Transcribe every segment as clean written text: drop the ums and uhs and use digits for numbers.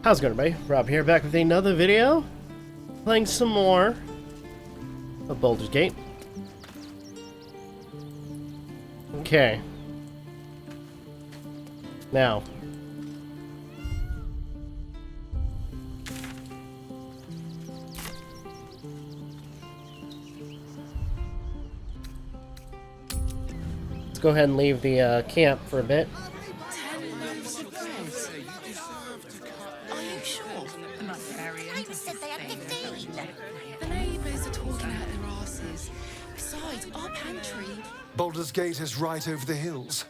How's it going, everybody? Rob here, back with another video. Playing some more of Baldur's Gate. Okay. Now. Let's go ahead and leave the camp for a bit. Baldur's Gate is right over the hills.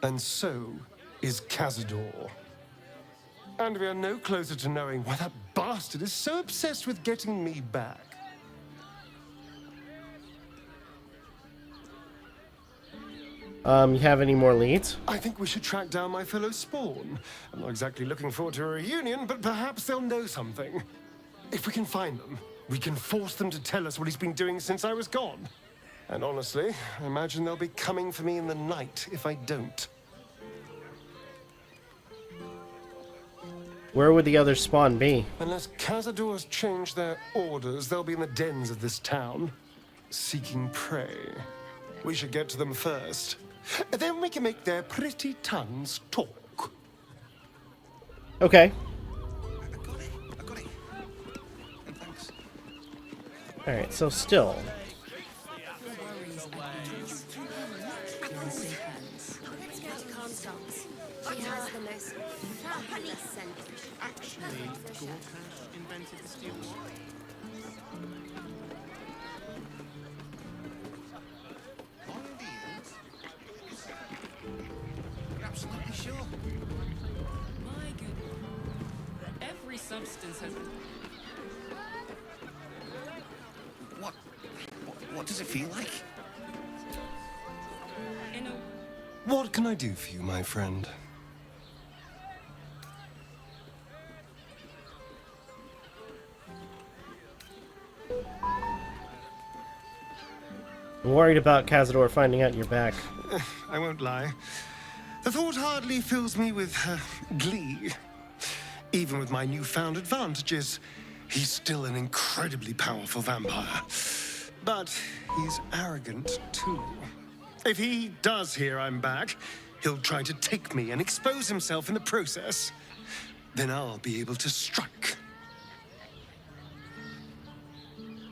And so is Cazador. And we are no closer to knowing why that bastard is so obsessed with getting me back. You have any more leads? I think we should track down my fellow Spawn. I'm not exactly looking forward to a reunion, but perhaps they'll know something. If we can find them, we can force them to tell us what he's been doing since I was gone. And honestly, I imagine they'll be coming for me in the night if I don't. Where would the other spawn be? Unless Cazador's changed their orders, they'll be in the dens of this town, seeking prey. We should get to them first. Then we can make their pretty tongues talk. Okay. I got it. Thanks. Alright, so still. Actually, Gorka invented the steel watch. You're absolutely sure? My goodness. Every substance has... What does it feel like? In a... What can I do for you, my friend? I'm worried about Cazador finding out you're back. I won't lie. The thought hardly fills me with glee. Even with my newfound advantages, he's still an incredibly powerful vampire. But he's arrogant, too. If he does hear I'm back, he'll try to take me and expose himself in the process. Then I'll be able to strike.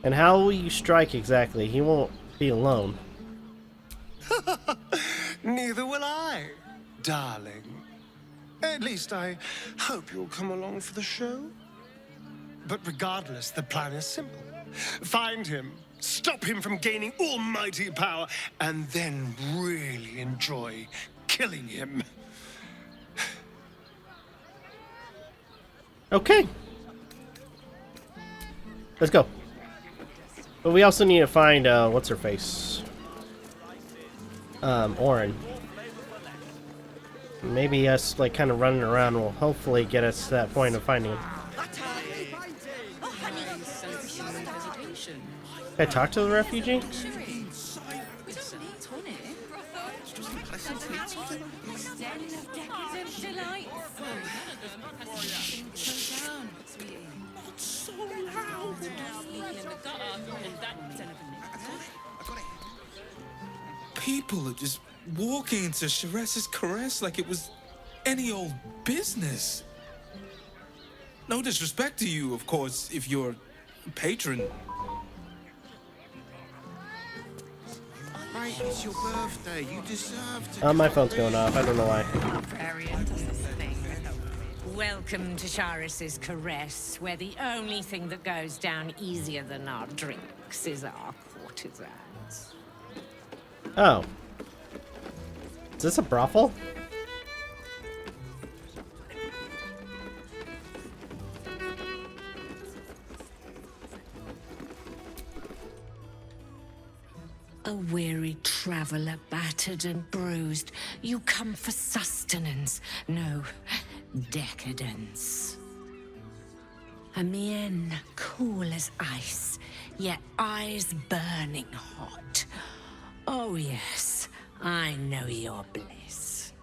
And how will you strike exactly? He won't be alone. Neither will I, darling. At least I hope you'll come along for the show. But regardless, the plan is simple. Find him, stop him from gaining almighty power, and then really enjoy killing him. Okay. Let's go. But we also need to find, what's her face? Orin. Maybe us, like, kind of running around will hopefully get us to that point of finding him. Can I talk to the refugee? People are just walking into Sharess's caress like it was any old business. No disrespect to you, of course, if you're a patron. Right, it's your birthday. You deserve to. My phone's going off. I don't know why. Welcome to Sharess's caress, where the only thing that goes down easier than our drinks is our courtesans. Oh. Is this a brothel? A weary traveler, battered and bruised, you come for sustenance, no, decadence. A mien cool as ice, yet eyes burning hot. Oh yes, I know your bliss.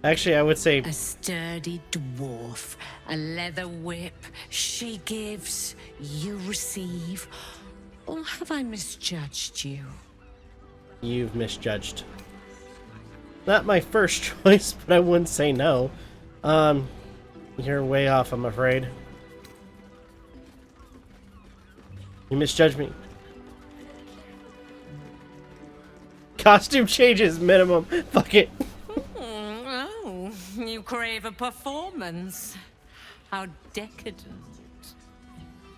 Actually, I would say A sturdy dwarf, a leather whip. She gives, you receive. Or have I misjudged you? you've misjudged. Not my first choice, but I wouldn't say no. You're way off, I'm afraid. You misjudged me. Costume changes minimum. Fuck it. Oh, you crave a performance. How decadent.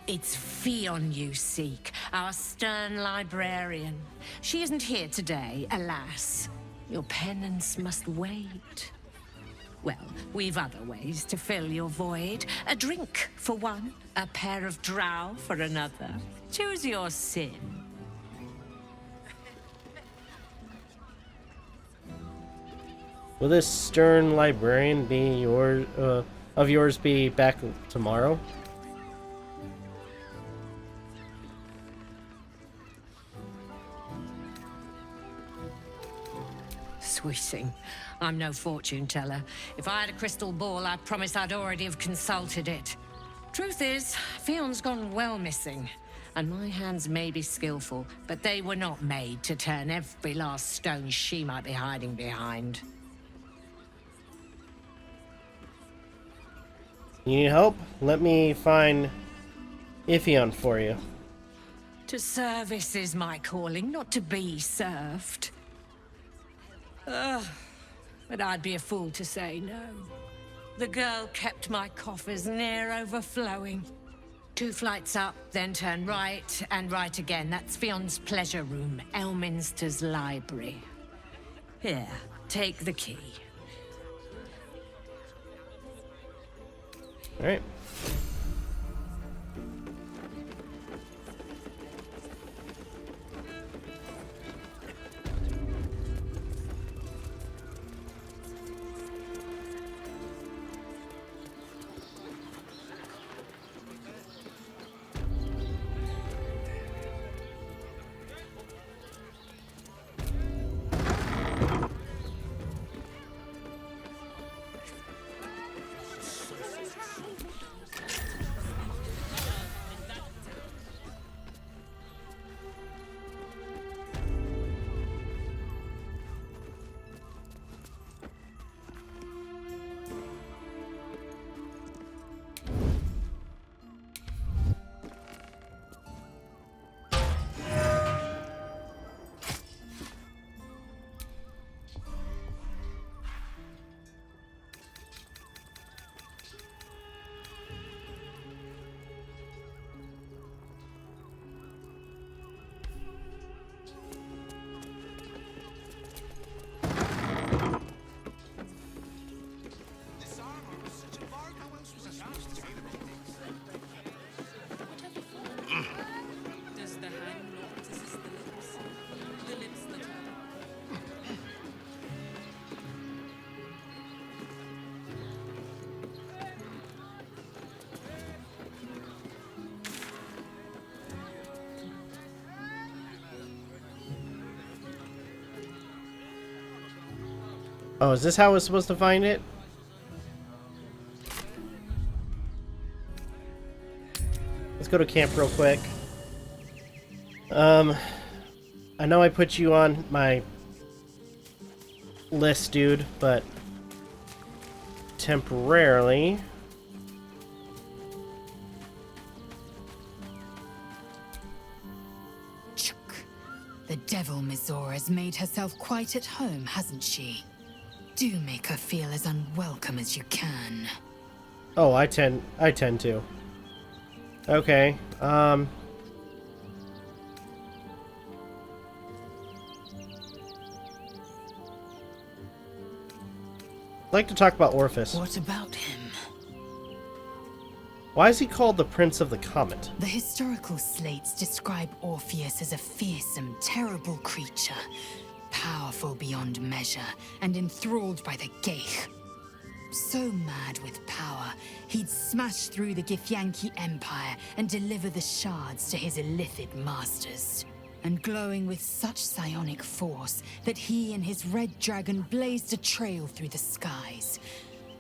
It's Fionn you seek, our stern librarian. She isn't here today, alas. Your penance must wait. Well, we've other ways to fill your void. A drink for one, a pair of drow for another. Choose your sin. Will this stern librarian be of yours be back tomorrow? Sweeting. I'm no fortune teller. If I had a crystal ball, I promise I'd already have consulted it. Truth is, Fionn's gone well missing. And my hands may be skillful, but they were not made to turn every last stone she might be hiding behind. You need help? Let me find Iffion for you. To service is my calling, not to be served. But I'd be a fool to say no. The girl kept my coffers near overflowing. 2 flights up, then turn right, and right again. That's Fionn's pleasure room, Elminster's library. Here, take the key. Alright. Does the hand not assist the lips? The lips the tongue. Oh, is this how we're supposed to find it? Let's go to camp real quick. I know I put you on my list, dude, but temporarily. Chuk. The devil Mizora has made herself quite at home, hasn't she? Do make her feel as unwelcome as you can. Oh, I tend to. Okay. I'd like to talk about Orpheus. What about him? Why is he called the Prince of the Comet? The historical slates describe Orpheus as a fearsome, terrible creature, powerful beyond measure, and enthralled by the Geich. So mad with power, he'd smash through the Githyanki Empire and deliver the shards to his illithid masters. and glowing with such psionic force that he and his red dragon blazed a trail through the skies.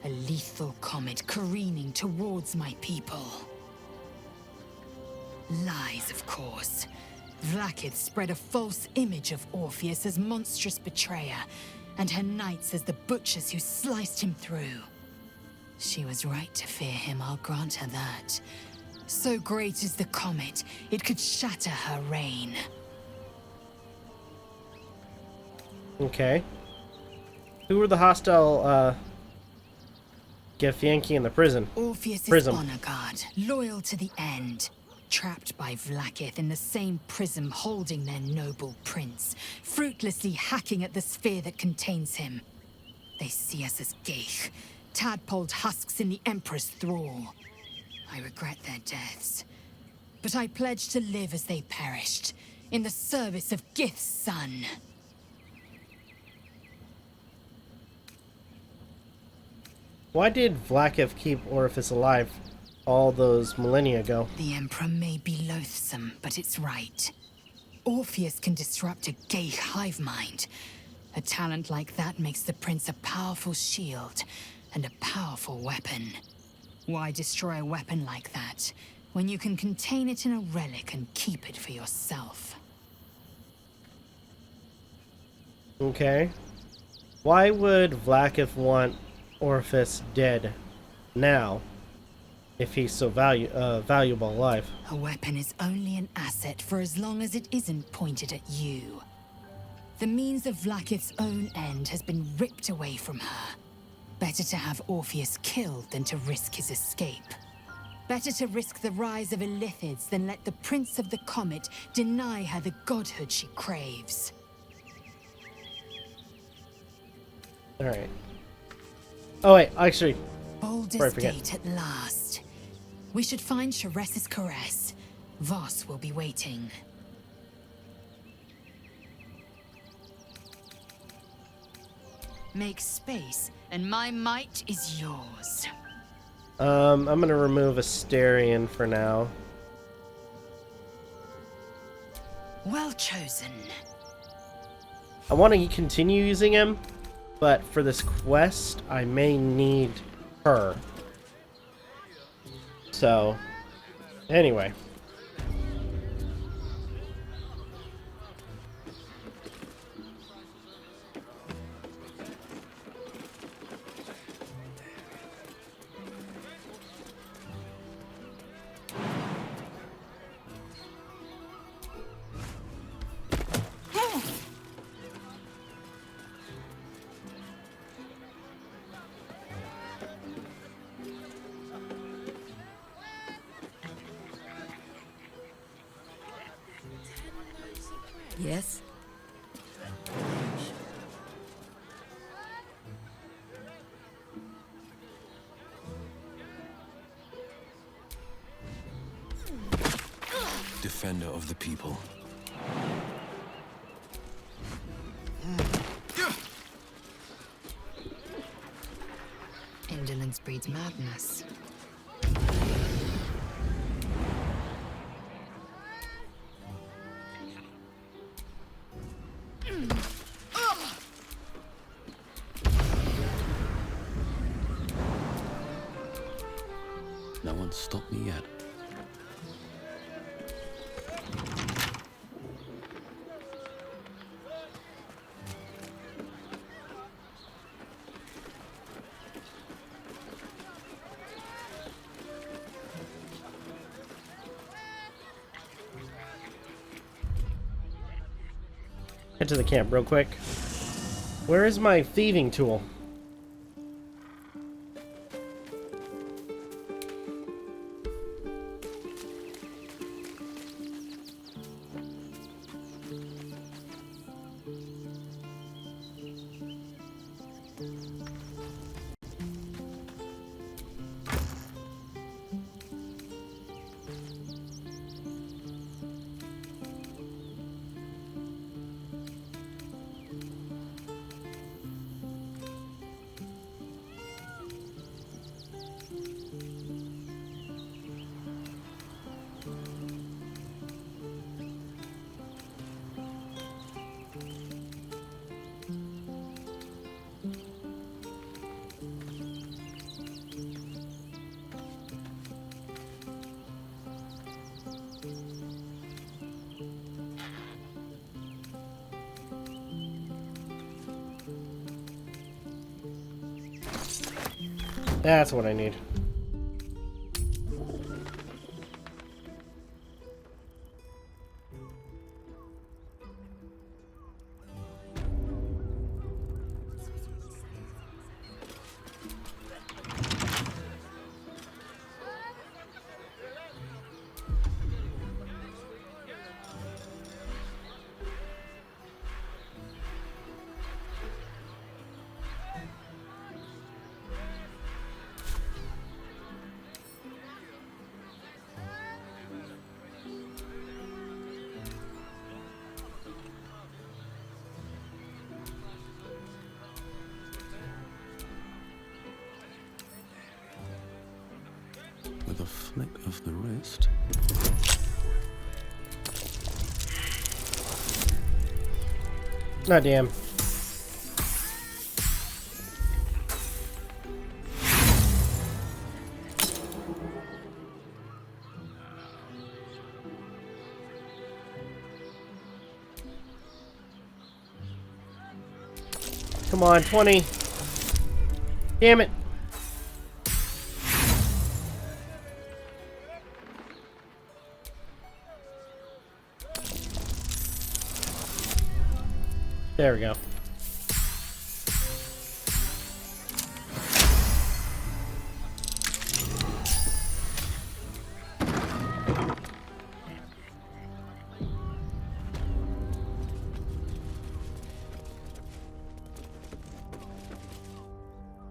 A lethal comet careening towards my people. Lies, of course. Vlaakith spread a false image of Orpheus as monstrous betrayer, and her knights as the butchers who sliced him through. She was right to fear him, I'll grant her that. So great is the comet, it could shatter her reign. Okay. Who were the hostile, Githyanki in the prison? Orpheus' Prism. honor guard, loyal to the end. Trapped by Vlaakith in the same prism holding their noble prince, fruitlessly hacking at the sphere that contains him. They see us as geich, tadpoled husks in the Emperor's thrall. I regret their deaths, but I pledge to live as they perished, in the service of Gith's son. Why did Vlaakith keep Orpheus alive all those millennia ago? The Emperor may be loathsome, but it's right. Orpheus can disrupt a geich hive mind. A talent like that makes the prince a powerful shield and a powerful weapon. Why destroy a weapon like that, when you can contain it in a relic and keep it for yourself? Okay. Why would Vlaakith want Orpheus dead now, if he's so valuable alive? A weapon is only an asset for as long as it isn't pointed at you. The means of Vlaakith's own end has been ripped away from her. Better to have Orpheus killed than to risk his escape. Better to risk the rise of Illithids than let the Prince of the Comet deny her the godhood she craves. Alright. Oh wait, actually, Baldur's Right, forget. Gate at last. We should find Sharess's caress. Voss will be waiting. Make space, and my might is yours. I'm gonna remove Asterion for now. Well chosen. I want to continue using him, but for this quest, I may need her. So, anyway. Yes? Defender of the people. Indolence breeds madness. No one's stopped me yet. Head to the camp real quick. Where is my thieving tool? That's what I need. With a flick of the wrist. Oh, damn. Come on, 20. Damn it. There we go.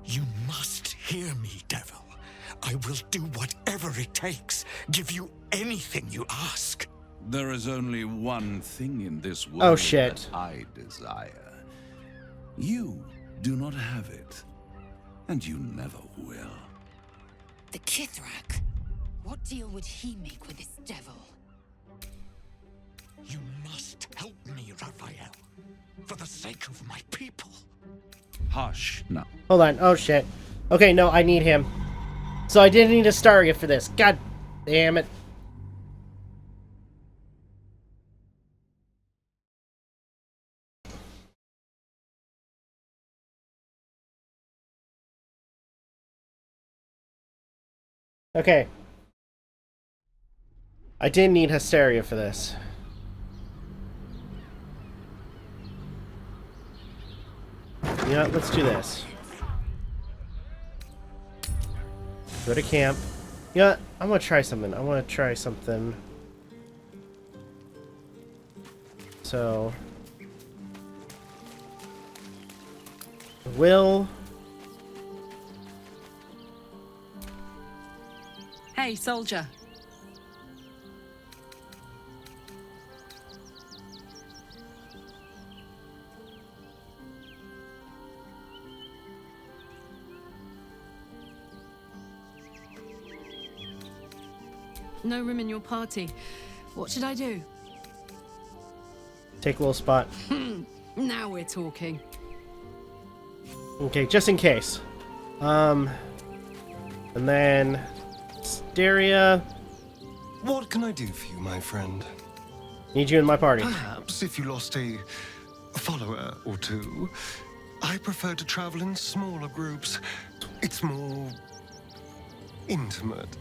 You must hear me, devil. I will do whatever it takes. Give you anything you ask. There is only one thing in this world Oh, shit. that I desire. You do not have it, and you never will. The Kithrak? What deal would he make with this devil? You must help me, Raphael. For the sake of my people. Hush now. Hold on. Oh, shit. Okay, no, I need him. So I didn't need a Staria for this. God damn it. Okay. I didn't need Hysteria for this. You know what? Let's do this. Go to camp. You know what? I'm gonna try something. I want to try something. So... Will... Hey, soldier. No room in your party. What should I do? Take a little spot. Now we're talking. Okay, just in case. And then... Hysteria. What can I do for you, my friend? Need you in my party. Perhaps if you lost a follower or two, I prefer to travel in smaller groups. It's more intimate.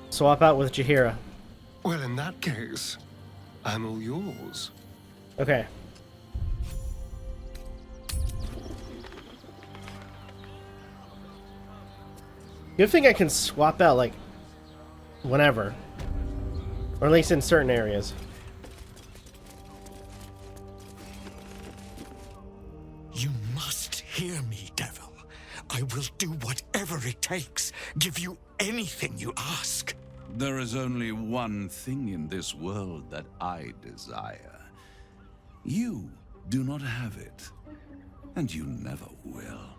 Swap out with Jaheira. Well, in that case, I'm all yours. Okay. You think I can swap out, like, whenever? Or at least in certain areas. You must hear me, devil. I will do whatever it takes. Give you anything you ask. There is only one thing in this world that I desire. You do not have it, and you never will.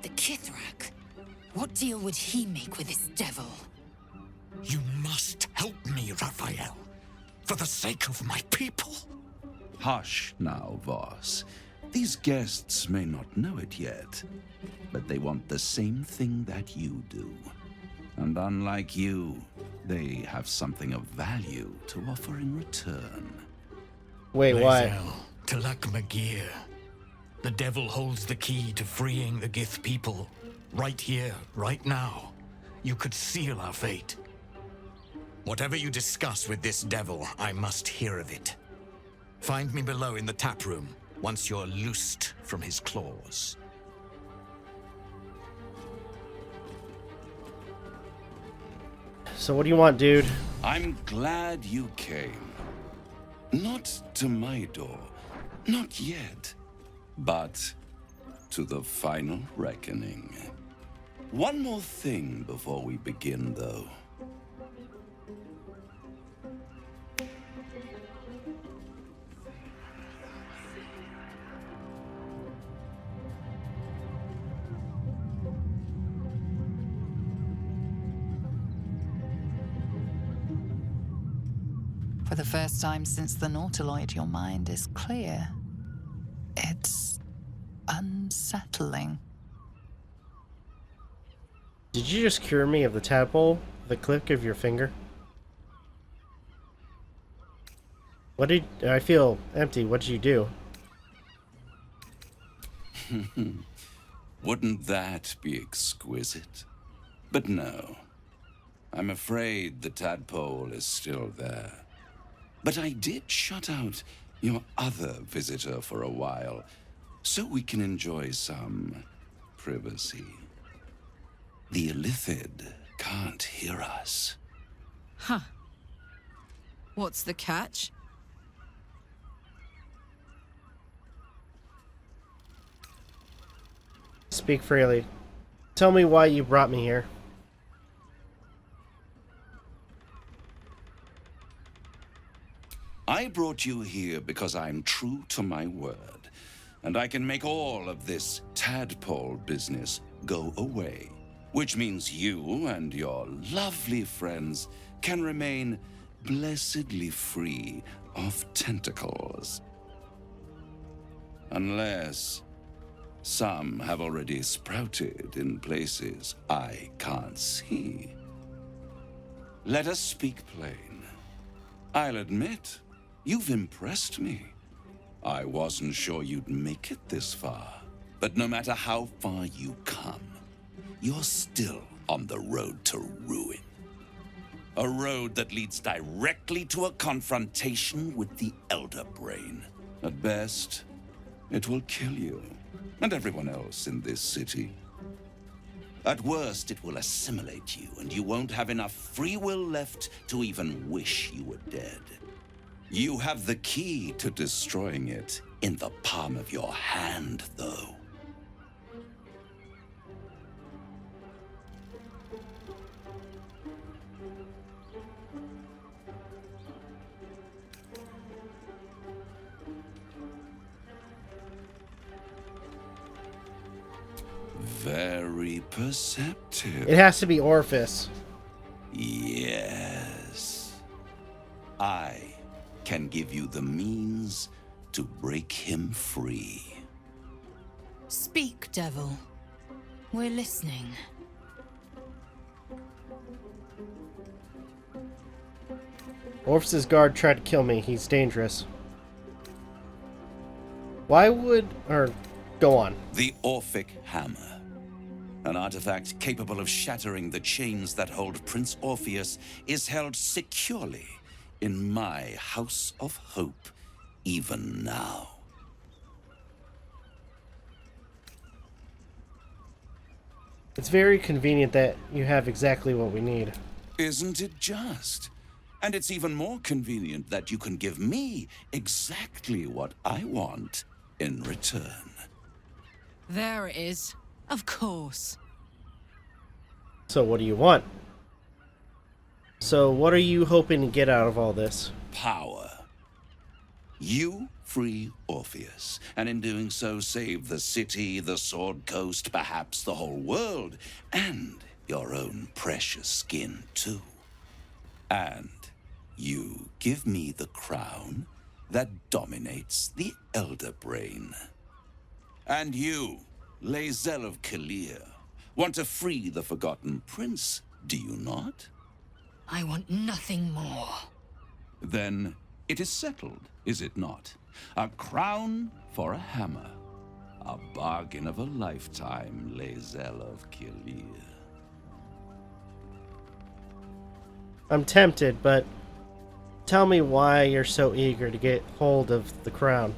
The Kithrak? What deal would he make with this devil? You must help me, Raphael. For the sake of my people. Hush now, Voss. These guests may not know it yet, but they want the same thing that you do. And unlike you, they have something of value to offer in return. Wait, what? Talak Magir. The devil holds the key to freeing the Gith people. Right here, right now. You could seal our fate. Whatever you discuss with this devil, I must hear of it. Find me below in the tap room, once you're loosed from his claws. So what do you want, dude? I'm glad you came. Not to my door, not yet, but to the final reckoning. One more thing before we begin, though. For the first time since the Nautiloid, your mind is clear. It's unsettling. Did you just cure me of the tadpole? The click of your finger? What did... I feel empty. What did you do? Wouldn't that be exquisite? But no. I'm afraid the tadpole is still there. But I did shut out your other visitor for a while, so we can enjoy some privacy. The Illithid can't hear us. Huh. What's the catch? Speak freely. Tell me why you brought me here. I brought you here because I'm true to my word, and I can make all of this tadpole business go away, which means you and your lovely friends can remain blessedly free of tentacles. Unless some have already sprouted in places I can't see. Let us speak plain. I'll admit, you've impressed me. I wasn't sure you'd make it this far. But no matter how far you come, you're still on the road to ruin. A road that leads directly to a confrontation with the Elder Brain. At best, it will kill you and everyone else in this city. At worst, it will assimilate you, and you won't have enough free will left to even wish you were dead. You have the key to destroying it in the palm of your hand, though. Very perceptive. It has to be Orpheus. Yes. I can give you the means to break him free. Speak, devil. We're listening. Orpheus' guard tried to kill me. He's dangerous. Why would... go on. The Orphic Hammer. An artifact capable of shattering the chains that hold Prince Orpheus is held securely in my House of Hope, even now. It's very convenient that you have exactly what we need. Isn't it just? And it's even more convenient that you can give me exactly what I want in return. There it is. Of course. So what do you want? So what are you hoping to get out of all this? Power. You free Orpheus, and in doing so save the city, the Sword Coast, perhaps the whole world, and your own precious skin too. And you give me the crown that dominates the Elder Brain. And you, Lae'zel of Kalir, want to free the Forgotten Prince, do you not? I want nothing more. Then it is settled, is it not? A crown for a hammer. A bargain of a lifetime, Lae'zel of Kilir. I'm tempted, but tell me why you're so eager to get hold of the crown.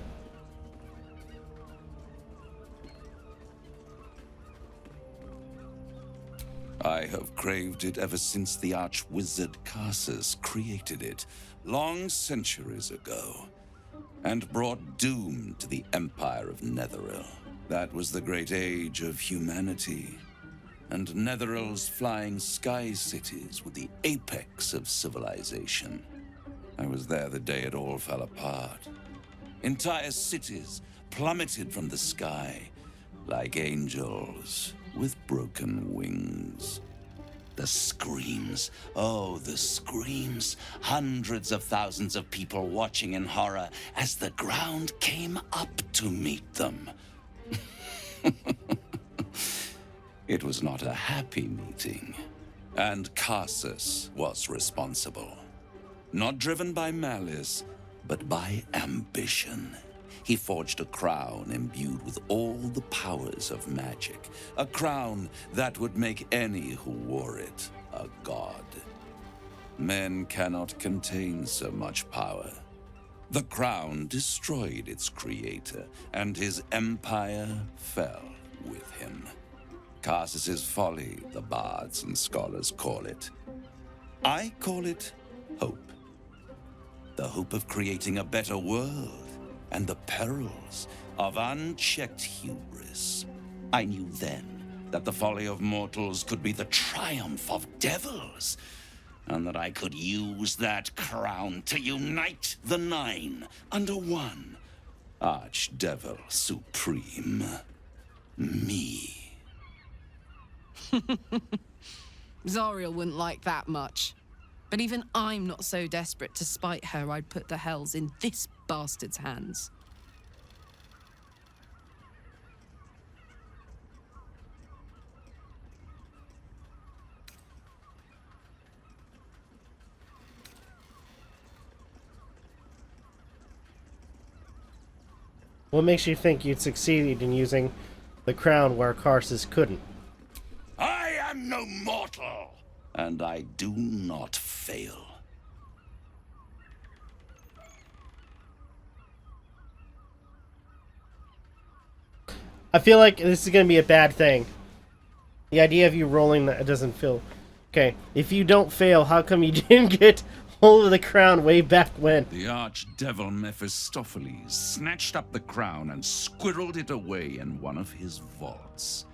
I have craved it ever since the arch-wizard Karsus created it, long centuries ago, and brought doom to the Empire of Netheril. That was the great age of humanity, and Netheril's flying sky cities were the apex of civilization. I was there the day it all fell apart. Entire cities plummeted from the sky like angels with broken wings. The screams, oh, the screams. Hundreds of thousands of people watching in horror as the ground came up to meet them. It was not a happy meeting, and Karsus was responsible. Not driven by malice, but by ambition. He forged a crown imbued with all the powers of magic. A crown that would make any who wore it a god. Men cannot contain so much power. The crown destroyed its creator, and his empire fell with him. Karsus's folly, the bards and scholars call it. I call it hope. The hope of creating a better world, and the perils of unchecked hubris. I knew then that the folly of mortals could be the triumph of devils, and that I could use that crown to unite the Nine under one Archdevil Supreme. Me. Zariel wouldn't like that much. But even I'm not so desperate to spite her I'd put the hells in this bastard's hands. What makes you think you'd succeed in using the crown where Karsus couldn't? I am no mortal, and I do not fail. I feel like this is going to be a bad thing. The idea of you rolling that doesn't feel... Okay, if you don't fail, how come you didn't get hold of the crown way back when? The archdevil Mephistopheles snatched up the crown and squirreled it away in one of his vaults.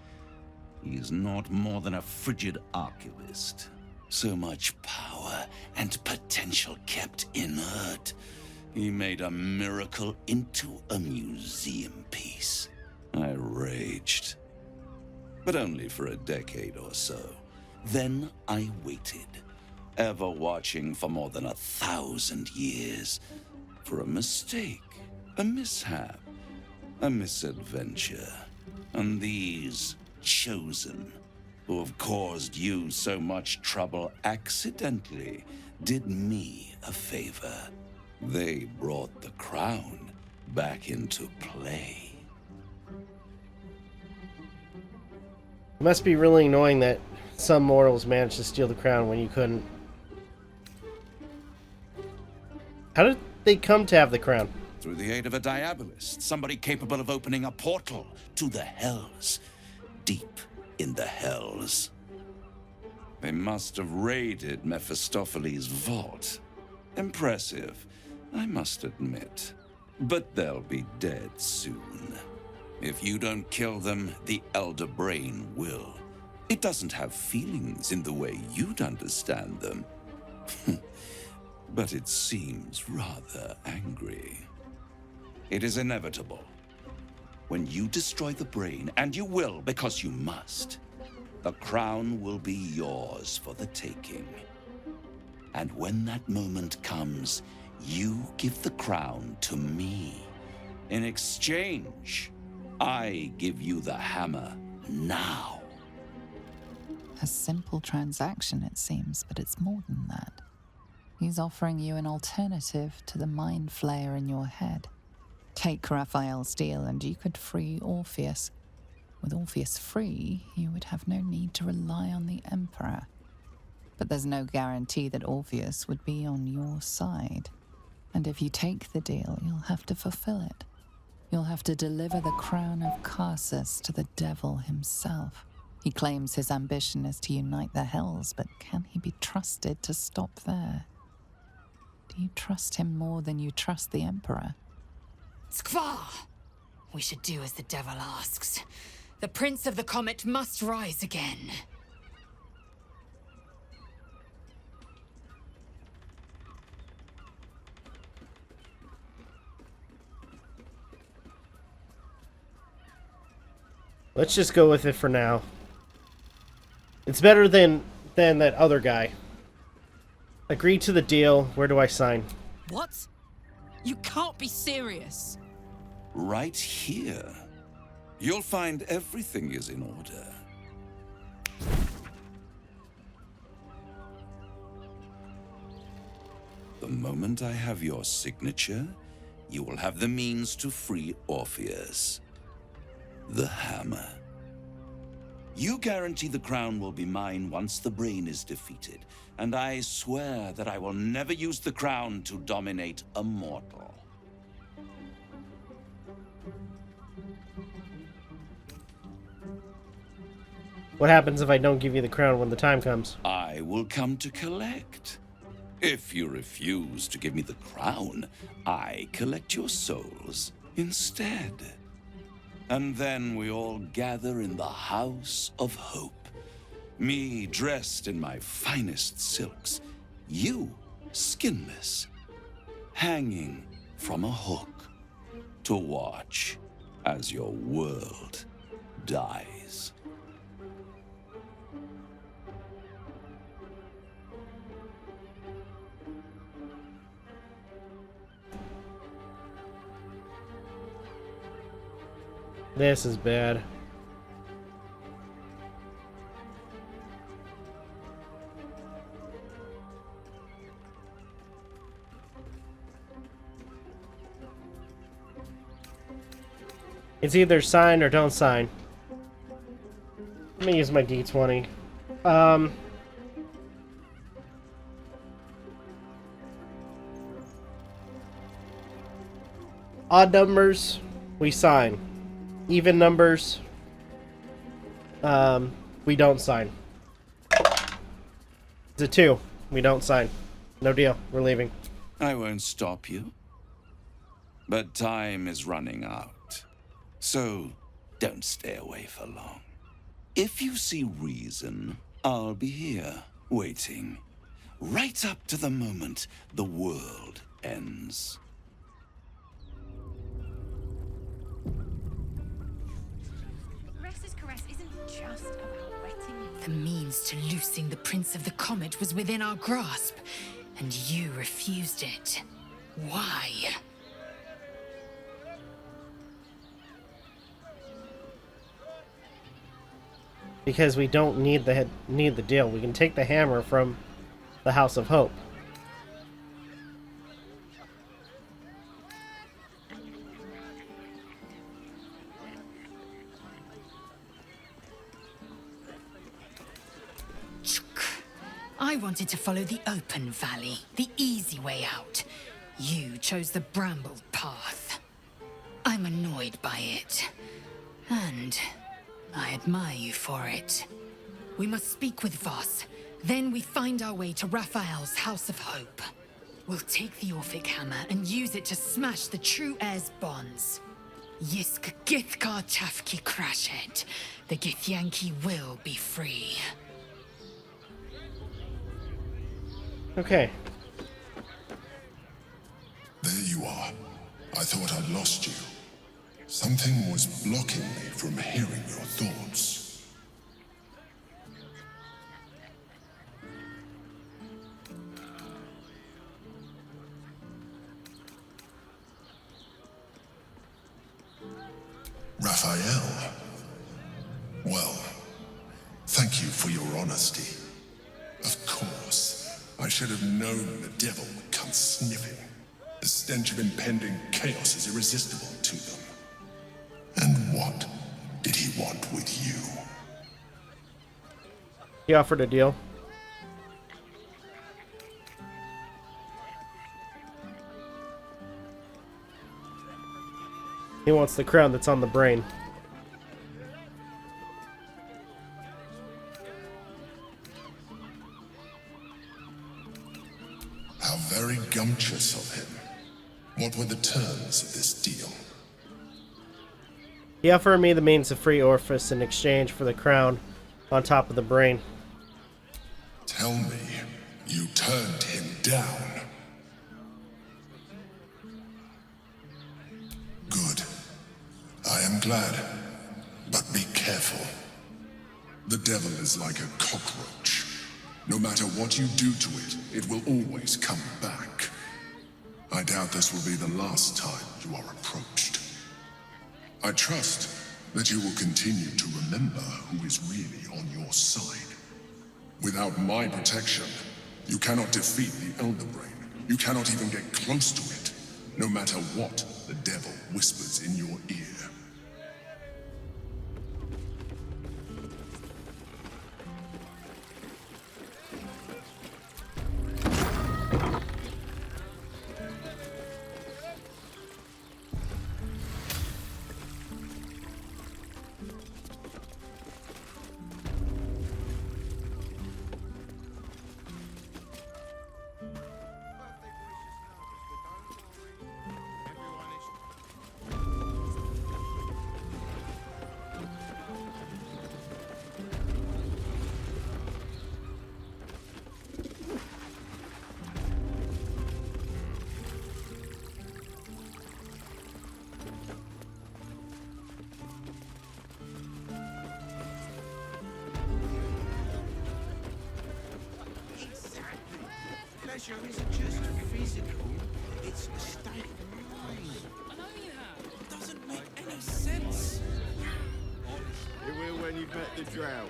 He is not more than a frigid archivist. So much power and potential kept inert. He made a miracle into a museum piece. I raged. But only for a decade or so. Then I waited, ever watching for more than 1,000 years, for a mistake, a mishap, a misadventure. And these chosen, who have caused you so much trouble accidentally, did me a favor. They brought the crown back into play. It must be really annoying that some mortals managed to steal the crown when you couldn't. How did they come to have the crown? Through the aid of a diabolist, somebody capable of opening a portal to the hells. Deep in the hells. They must have raided Mephistopheles' vault. Impressive, I must admit. But they'll be dead soon. If you don't kill them, the Elder Brain will. It doesn't have feelings in the way you'd understand them. But it seems rather angry. It is inevitable. When you destroy the brain, and you will because you must, the crown will be yours for the taking. And when that moment comes, you give the crown to me. In exchange, I give you the hammer now. A simple transaction, it seems, but it's more than that. He's offering you an alternative to the mind flayer in your head. Take Raphael's deal and you could free Orpheus. With Orpheus free, you would have no need to rely on the Emperor. But there's no guarantee that Orpheus would be on your side. And if you take the deal, you'll have to fulfill it. You'll have to deliver the crown of Carsus to the devil himself. He claims his ambition is to unite the Hells, but can he be trusted to stop there? Do you trust him more than you trust the Emperor? Skvar! We should do as the devil asks. The Prince of the Comet must rise again. Let's just go with it for now. It's better than that other guy. Agree to the deal. Where do I sign? What? You can't be serious. Right here. You'll find everything is in order. The moment I have your signature, you will have the means to free Orpheus. The hammer. You guarantee the crown will be mine once the brain is defeated, and I swear that I will never use the crown to dominate a mortal. What happens if I don't give you the crown when the time comes? I will come to collect. If you refuse to give me the crown, I collect your souls instead. And then we all gather in the House of Hope. Me dressed in my finest silks, you skinless, hanging from a hook to watch as your world dies. This is bad. It's either sign or don't sign. Let me use my D20. Odd numbers, we sign. Even numbers, we don't sign. It's a 2. We don't sign. No deal. We're leaving. I won't stop you. But time is running out. So, don't stay away for long. If you see reason, I'll be here, waiting. Right up to the moment the world ends. The means to loosing the Prince of the Comet was within our grasp, and you refused it. Why? Because we don't need the deal. We can take the hammer from the House of Hope. I wanted to follow the open valley, the easy way out. You chose the brambled path. I'm annoyed by it. And I admire you for it. We must speak with Voss. Then we find our way to Raphael's House of Hope. We'll take the Orphic hammer and use it to smash the true heir's bonds. Yisk Githkar Tafki Crashet. The Githyanki will be free. Okay. There you are. I thought I'd lost you. Something was blocking me from hearing your thoughts. Raphael. Well, thank you for your honesty. Of course. I should have known the devil would come sniffing. The stench of impending chaos is irresistible to them. And what did he want with you? He offered a deal. He wants the crown that's on the brain. How very gumptious of him. What were the terms of this deal? He offered me the means of free Orpheus in exchange for the crown on top of the brain. Tell me, you turned him down. Good. I am glad. But be careful. The devil is like a cockroach. No matter what you do to it, it will always come back. I doubt this will be the last time you are approached. I trust that you will continue to remember who is really on your side. Without my protection, you cannot defeat the Elder Brain. You cannot even get close to it, no matter what the devil whispers in your ear. Pleasure isn't just physical, it's a state of mind. I know you have. It doesn't make any sense. It will when you've met the drought.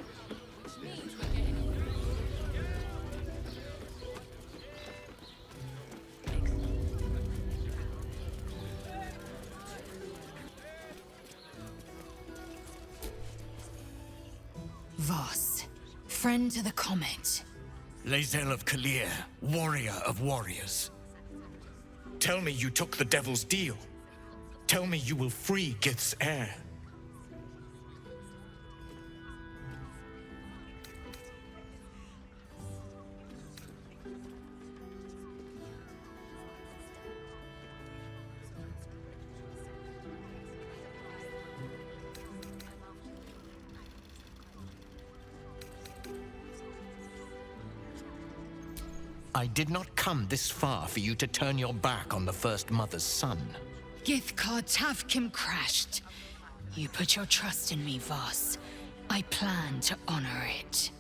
Voss, friend to the comet. Lae'zel of Kalir, warrior of warriors. Tell me you took the devil's deal. Tell me you will free Gith's heir. I did not come this far for you to turn your back on the First Mother's son. Githkar Tavkim crashed. You put your trust in me, Voss. I plan to honor it.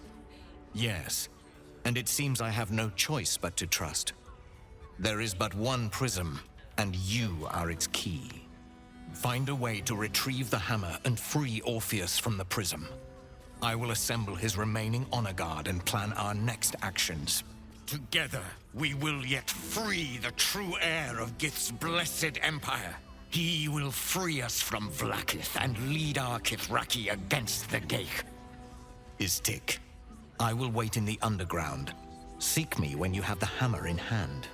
Yes, and it seems I have no choice but to trust. There is but one prism, and you are its key. Find a way to retrieve the hammer and free Orpheus from the prism. I will assemble his remaining honor guard and plan our next actions. Together, we will yet free the true heir of Gith's blessed empire. He will free us from Vlaakith and lead our Kithraki against the Geich. Istik, I will wait in the underground. Seek me when you have the hammer in hand.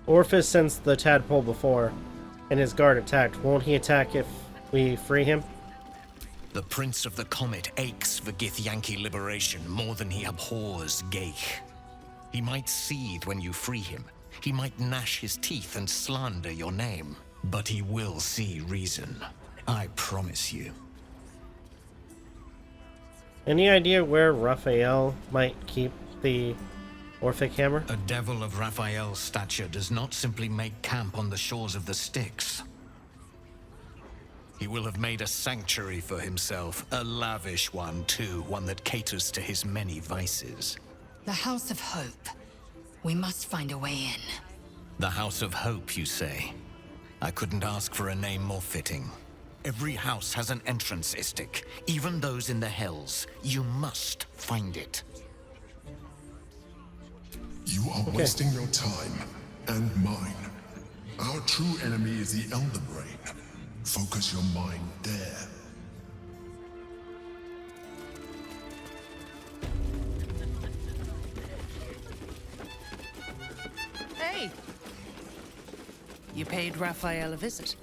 Orpheus sensed the tadpole before, and his guard attacked. Won't he attack if we free him? The Prince of the Comet aches for Githyanki liberation more than he abhors Geich. He might seethe when you free him. He might gnash his teeth and slander your name. But he will see reason. I promise you. Any idea where Raphael might keep the Orphic hammer? A devil of Raphael's stature does not simply make camp on the shores of the Styx. He will have made a sanctuary for himself, a lavish one too, one that caters to his many vices. The House of Hope. We must find a way in. The House of Hope, you say? I couldn't ask for a name more fitting. Every house has an entrance, Istik. Even those in the hells. You must find it. You are wasting your time and mine. Our true enemy is the Elder Brain. Focus your mind there. Hey! You paid Raphael a visit.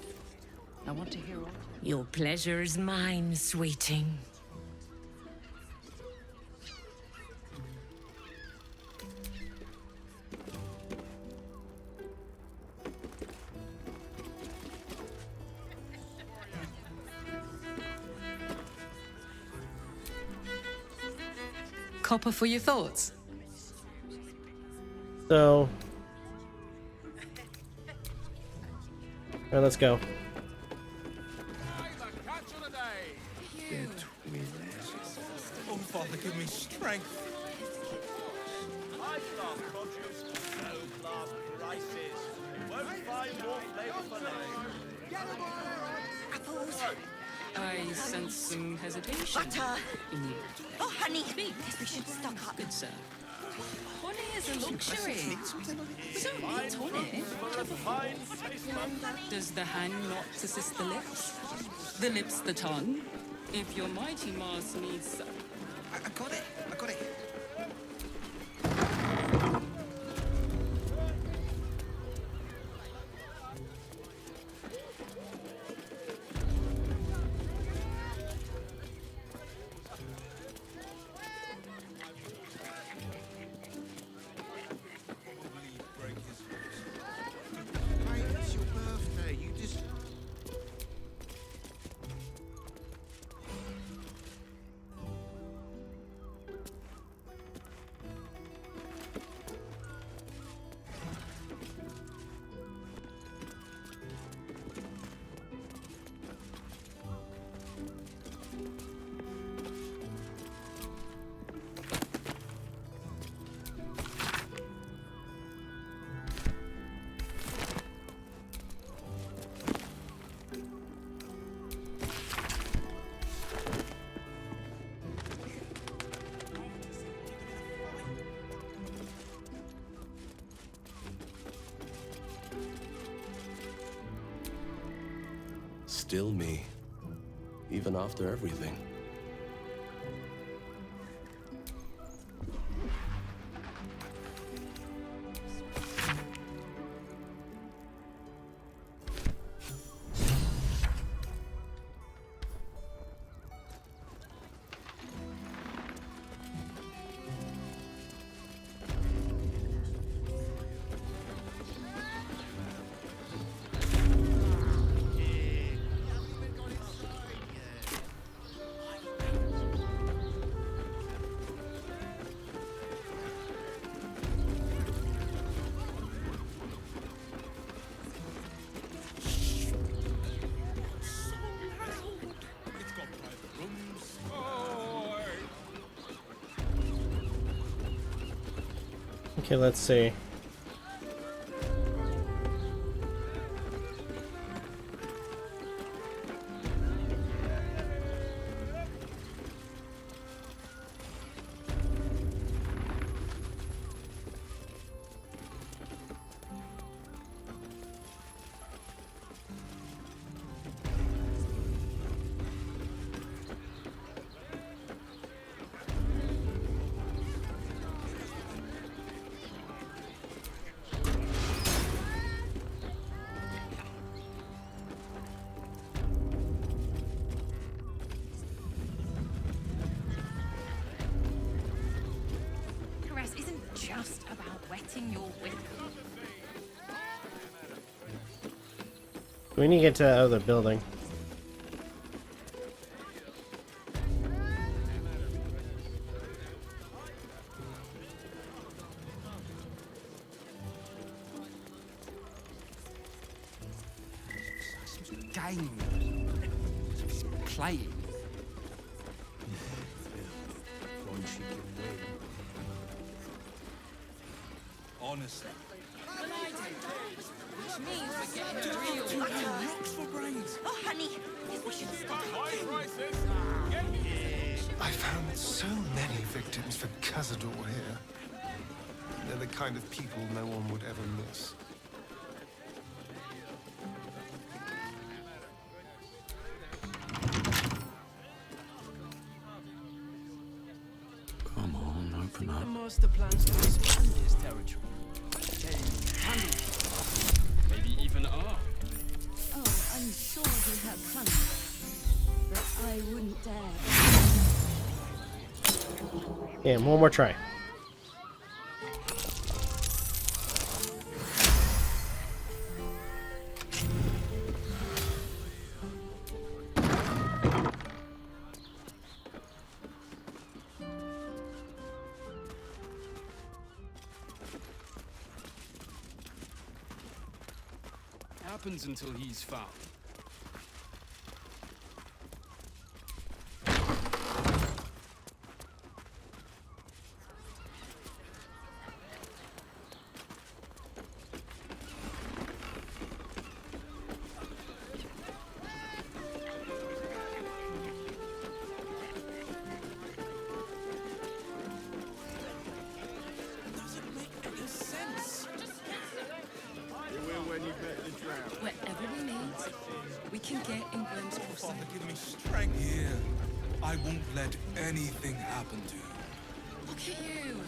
I want to hear all. Your pleasure is mine, sweeting. Copper for your thoughts. So, alright, let's go. Oh, Father, give me strength. High-class produce, low-class prices. Won't find more flavor for less. I sense some hesitation. Butter! In you. Oh, honey! Speak. Guess we should stock up. Good sir. Honey is a luxury. We don't need honey. Does the hand not assist the lips? The lips the tongue? If your mighty Mars needs... I got it. I got it. It's your birthday. You just... Still me, even after everything. Okay, let's see. Caress isn't just about wetting your whip. We need to get to that other building. Game. Playing. Honestly. Watch me for getting real. Rocks for brains. Oh, honey, we should stop. I found so many victims for Cazador here. They're the kind of people no one would ever miss. Come on, open up. The master plans to expand his territory. They handle it. Maybe even are. Oh, I'm sure he had plans, but I wouldn't dare. Yeah, one more try. Happens until he's found. Doesn't make any sense. Wherever we meet, we can get in Grim's Crossing. Father, give me strength here. I won't let anything happen to you. Look at you.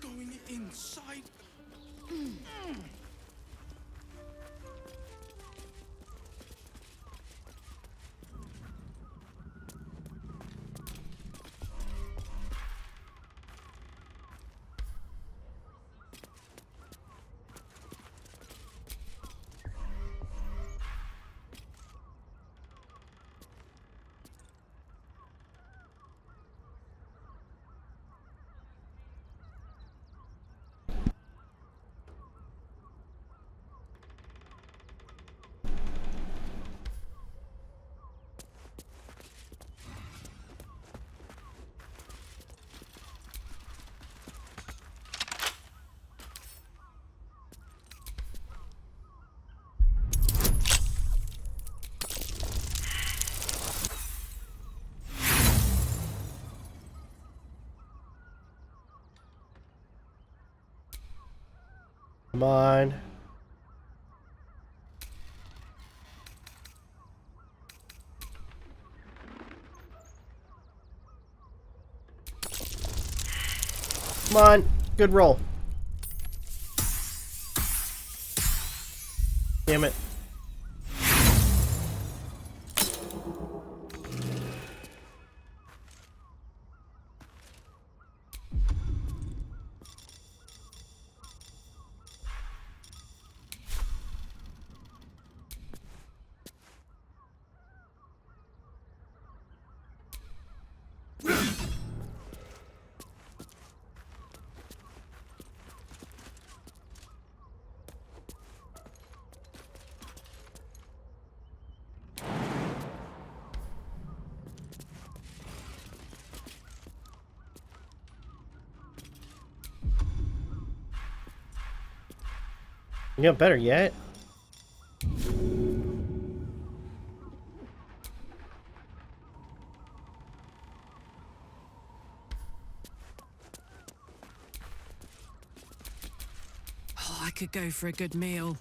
Going inside. Come on. Come on. Good roll. Damn it. Yeah, better yet. Oh, I could go for a good meal.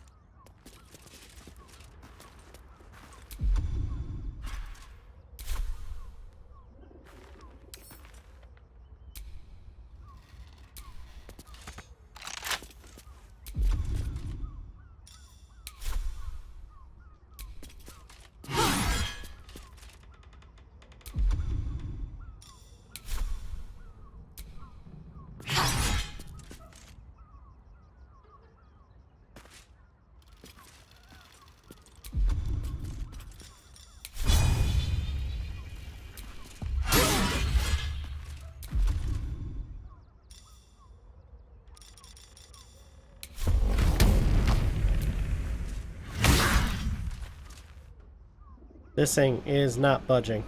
This thing is not budging.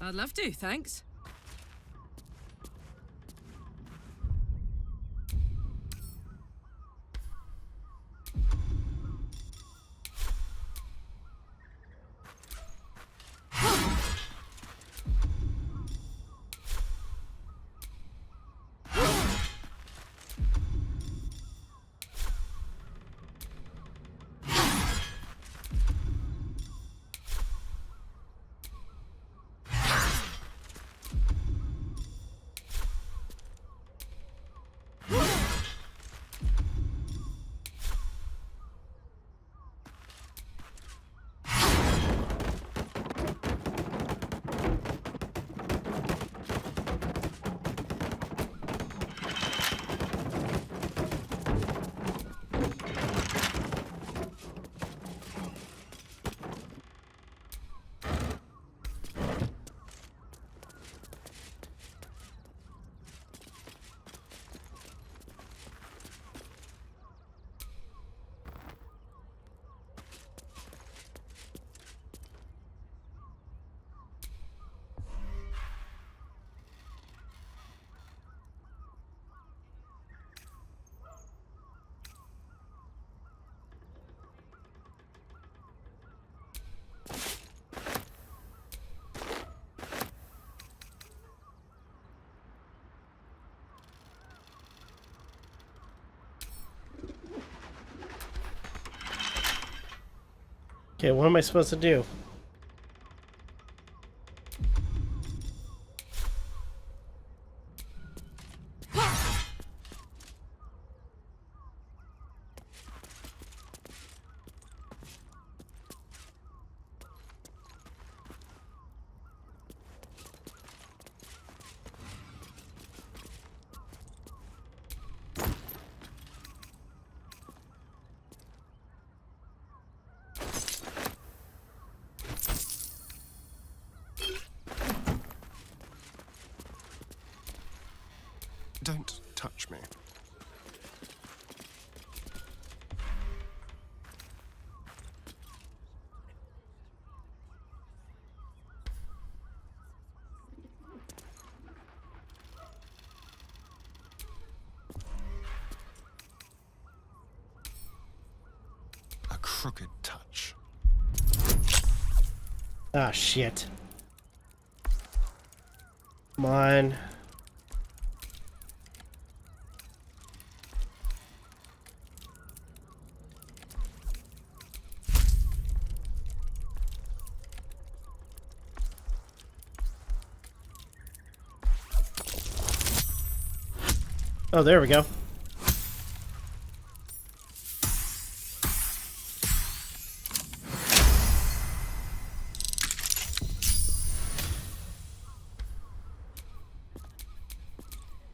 I'd love to, thanks. Okay, what am I supposed to do? Don't touch me. A crooked touch. Ah, shit. Come on. Oh, there we go.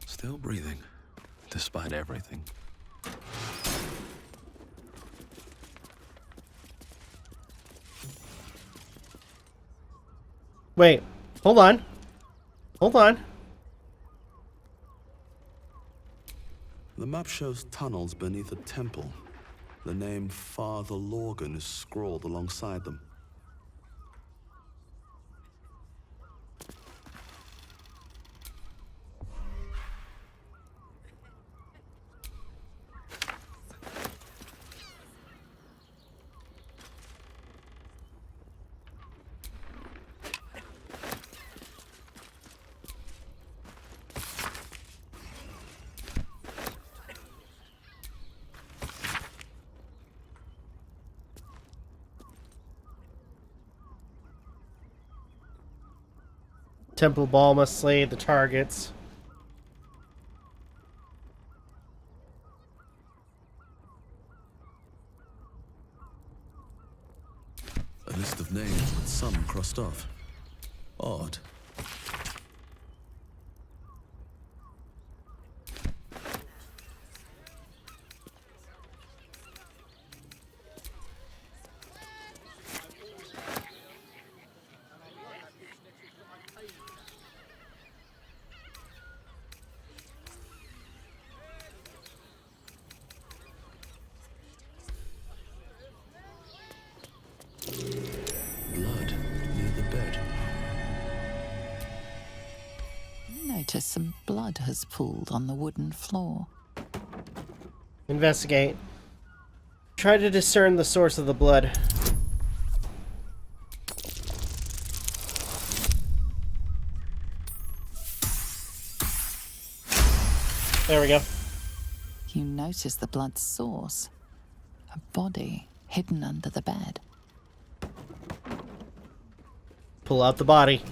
Still breathing, despite everything. Wait, hold on. Hold on. The map shows tunnels beneath a temple. The name Father Lorgan is scrawled alongside them. Temple Ball must slay the targets. List of names with some crossed off. Odd. Blood near the bed. Notice some blood has pooled on the wooden floor. Investigate. Try to discern the source of the blood. There we go. You notice the blood's source. A body hidden under the bed. Pull out the body.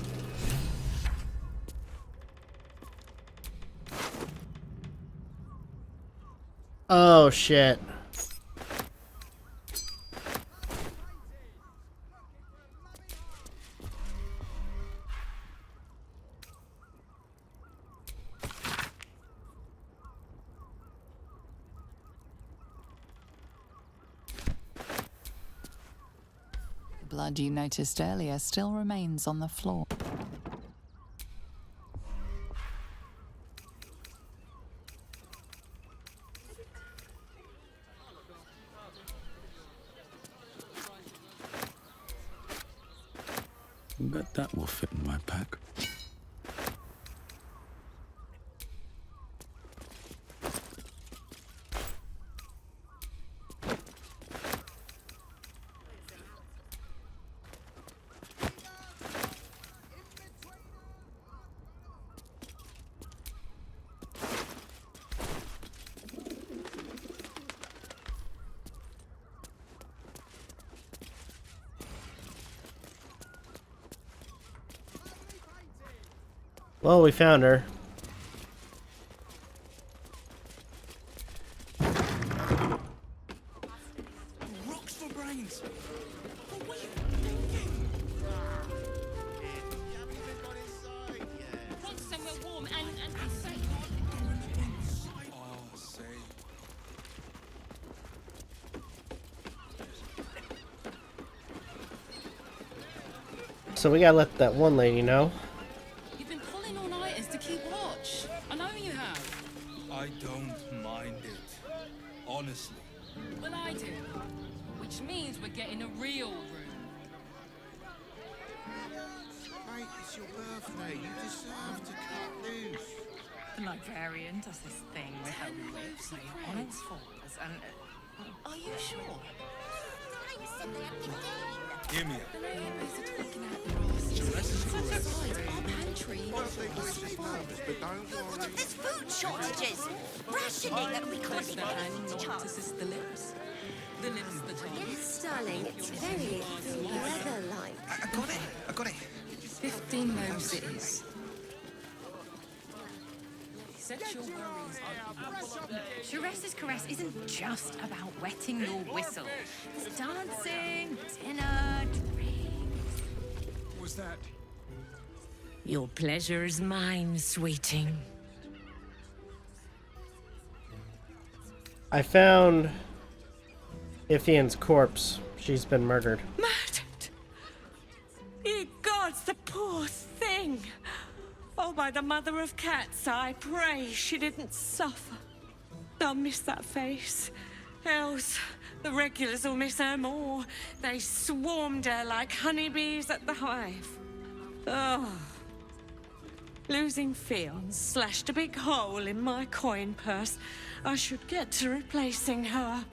Oh shit. The blood you noticed earlier still remains on the floor. Bet that will fit in my pack. Well, we found her. Rocks for brains. What were you Want somewhere warm and be safe. Oh, say. So we gotta let that one lady know. You've been pulling all-nighters to keep watch. I know you have. I don't mind it. Honestly. Well, I do. Which means we're getting a real room. Mate, it's your birthday. You deserve to cut loose. The librarian does this thing with her whips on its falls, and are you sure? Hear me The neighbours are talking out their arses. Our pantry is But don't worry. There's food shortages, rationing, and we can't Press even the hand eat not chance. to assist the lips. The lips, the tongue. Yes, darling, it's very weather-like. I got it. 15 moves it is. Set your worries open. Sharesa's caress isn't just about wetting your whistle. There's dancing, dinner, drinks. What was that? Your pleasure is mine, sweeting. I found Ithian's corpse. She's been murdered. Murdered? Ye gods, the poor thing! Oh, by the mother of cats, I pray she didn't suffer. I'll miss that face. Else, the regulars will miss her more. They swarmed her like honeybees at the hive. Oh. Losing Fionn slashed a big hole in my coin purse. I should get to replacing her.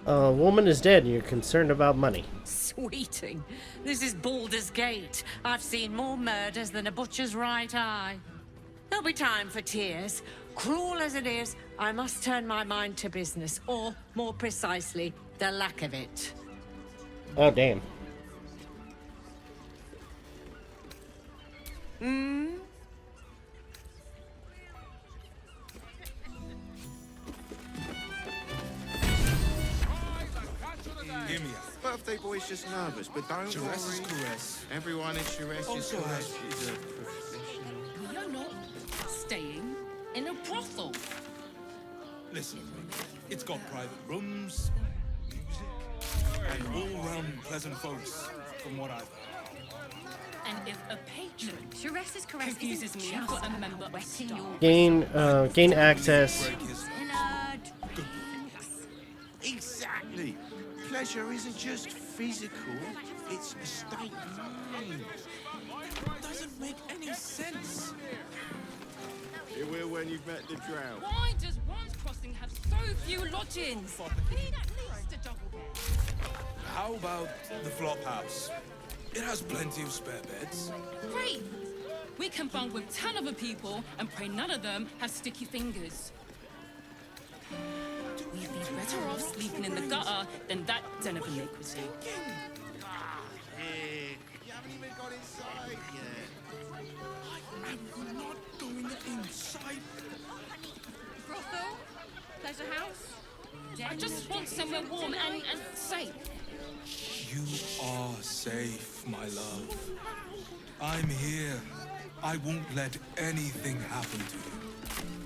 A woman is dead and you're concerned about money. Sweeting, this is Baldur's Gate. I've seen more murders than a butcher's right eye. There'll be time for tears. Cruel as it is, I must turn my mind to business, or, more precisely, the lack of it. Oh, damn. birthday boy's just nervous, but don't Shiraz' worry. caress. Everyone in Shiraz's Also caress has- is a professional. We are not staying in a brothel. Listen, it's got private rooms, music, and all-round pleasant folks, from what I've heard. And if a patron Shiraz's caress confuses isn't me just for a member of wetting staff, your Gain access. Exactly. Pleasure isn't just physical, it's a state of mind. Doesn't make any sense. It will when you've met the drought. why does one's crossing have so few lodgings? We need at least a double bed. How about the flop house? It has plenty of spare beds. Great! We can bunk with 10 other people and pray none of them have sticky fingers. We'd be better off sleeping in the gutter than that den of iniquity. Hey, you haven't even got inside yet. I'm not going inside. brothel, pleasure house. I just want somewhere warm and safe. You are safe, my love. I'm here. I won't let anything happen to you.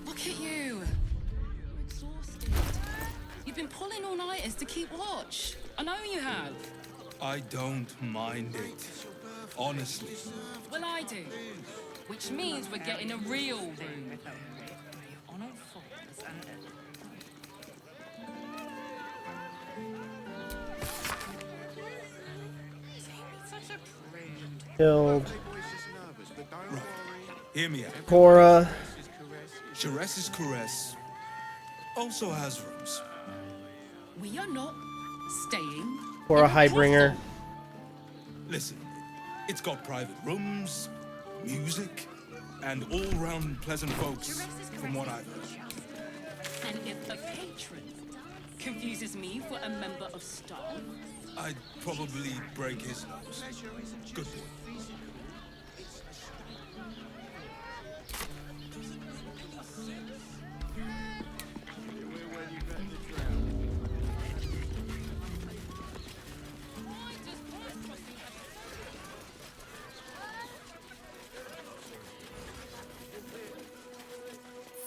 Look at you. You're exhausted. You've been pulling all-nighters to keep watch. I know you have. I don't mind it. Honestly. Well, I do. Which means we're getting a real room. On all fours and such a prude. Build. Right. Hear me out. Cora. Shiraz's caress also has rooms. We are not staying. Cora Highbringer. Listen, it's got private rooms, music, and all-round pleasant folks, from what I've heard. And if a patron confuses me for a member of staff, I'd probably break his nose. Good boy.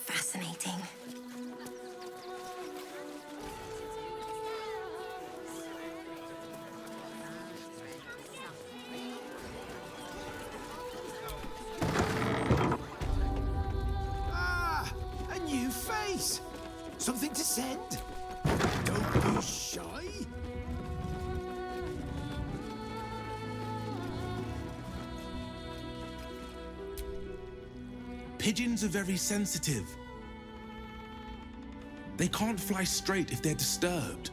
Fascinating. Ah, a new face. Something to send. Don't be shy. Pigeons are very sensitive. They can't fly straight if they're disturbed.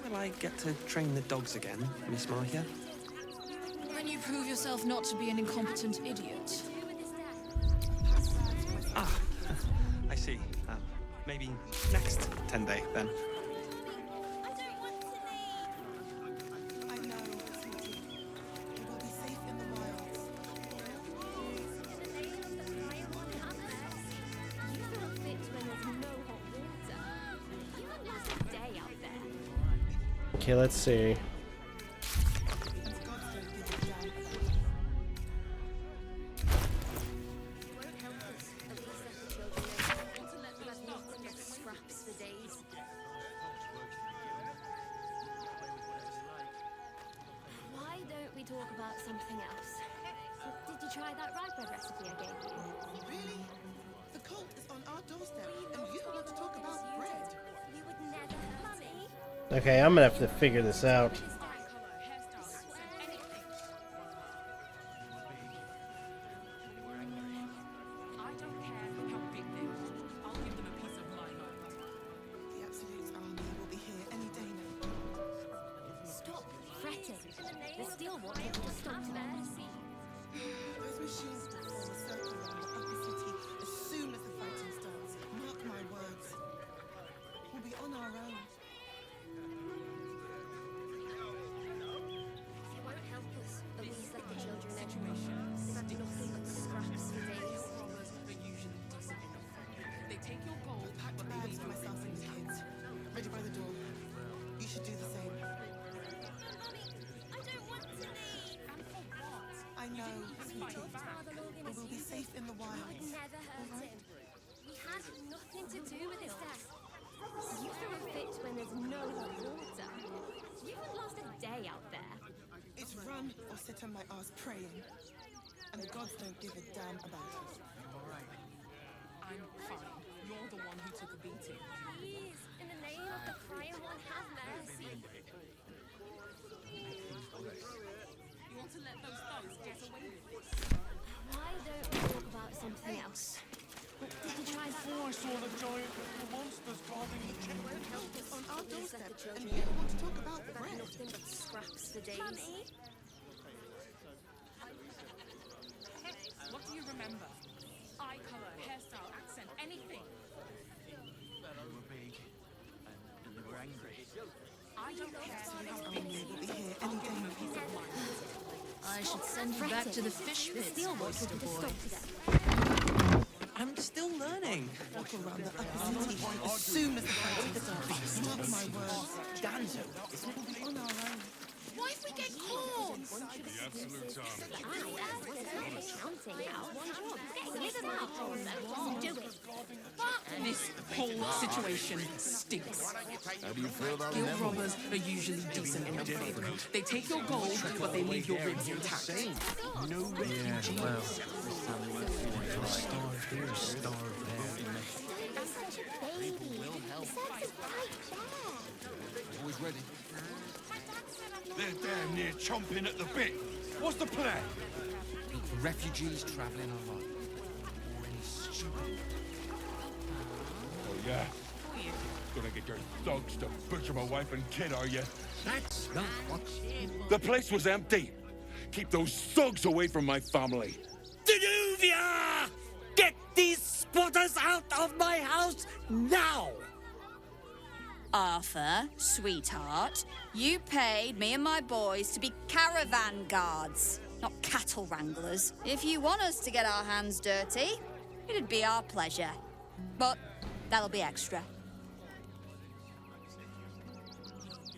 Will I get to train the dogs again, Miss Marcia? When you prove yourself not to be an incompetent idiot. Ah, I see. Maybe next 10-day, then. Okay, let's see. Why don't we talk about something else? Did you try that rye bread recipe I gave you? Really? The cult is on our doorstep, and you want to talk about bread? You would never, Mummy. Okay, I'm gonna have to figure this out. The Absolute's army will be here any day now. Stop fretting. The steel won't be able to stop them. Those machines will form a circle around the upper city as soon as the fighting starts. Mark my words. We'll be on our own. sit on my ass praying, and the gods don't give a damn about us. I'm fine. You're the one who took a beating. Please, in the name of the crying one, have mercy. You want to let those thugs get away with it? Why don't we talk about something else? Did you try that? I saw the giant monsters guarding the children. On our doorstep, The and children. you want to talk about We've had bread? nothing but scraps for days. Mummy? What do you remember? Eye color, hairstyle, accent, anything. They were big and they were angry. I don't care. We'll be here any day. I should send you back to the fish pits, oyster boy. I'm still learning. Walk around the upper city as soon as the fighting starts. Mark my words. Danzo. On our own. What if we get caught? The absolute time. Counting now. Live about hole, though. Just do it. This whole situation stinks. How do you feel about Guild robbers are usually decent in neighborhood. They take your gold, but they leave your ribs intact. No refugees. Yeah, well, this time they won't feel like starve here, starve there. That's such a baby. People will help. It's right Always ready. They're damn near chomping at the bit. What's the plan? Refugees traveling alone. Or any stupid. Oh, yeah. Gonna get your thugs to butcher my wife and kid, are you? That's not what... The place was empty. Keep those thugs away from my family. Danuvia! Get these squatters out of my house now! Arthur, sweetheart, you paid me and my boys to be caravan guards, not cattle wranglers. If you want us to get our hands dirty, it'd be our pleasure. But that'll be extra.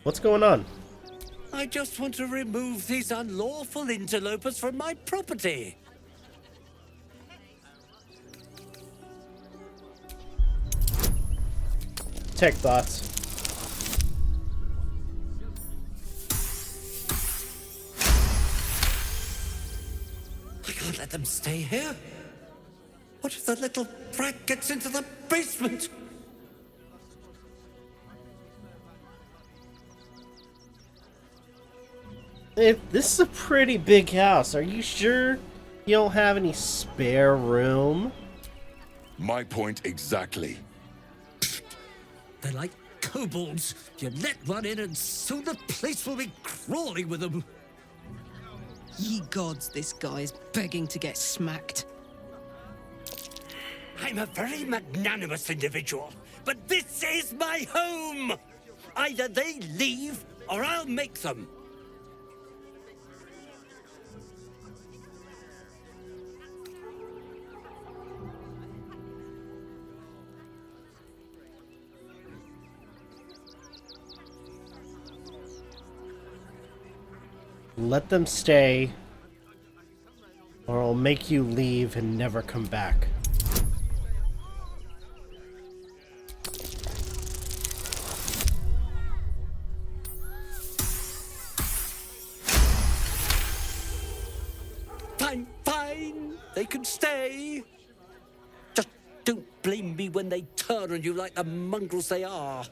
What's going on? I just want to remove these unlawful interlopers from my property. Tech bots. I can't let them stay here. What if the little brat gets into the basement? This is a pretty big house. Are you sure you don't have any spare room? My point exactly. They're like kobolds. You let one in and soon the place will be crawling with them. Ye gods, this guy's begging to get smacked. I'm a very magnanimous individual, but this is my home! Either they leave, or I'll make them. Let them stay, or I'll make you leave and never come back. Fine, fine. They can stay. Just don't blame me when they turn on you like the mongrels they are.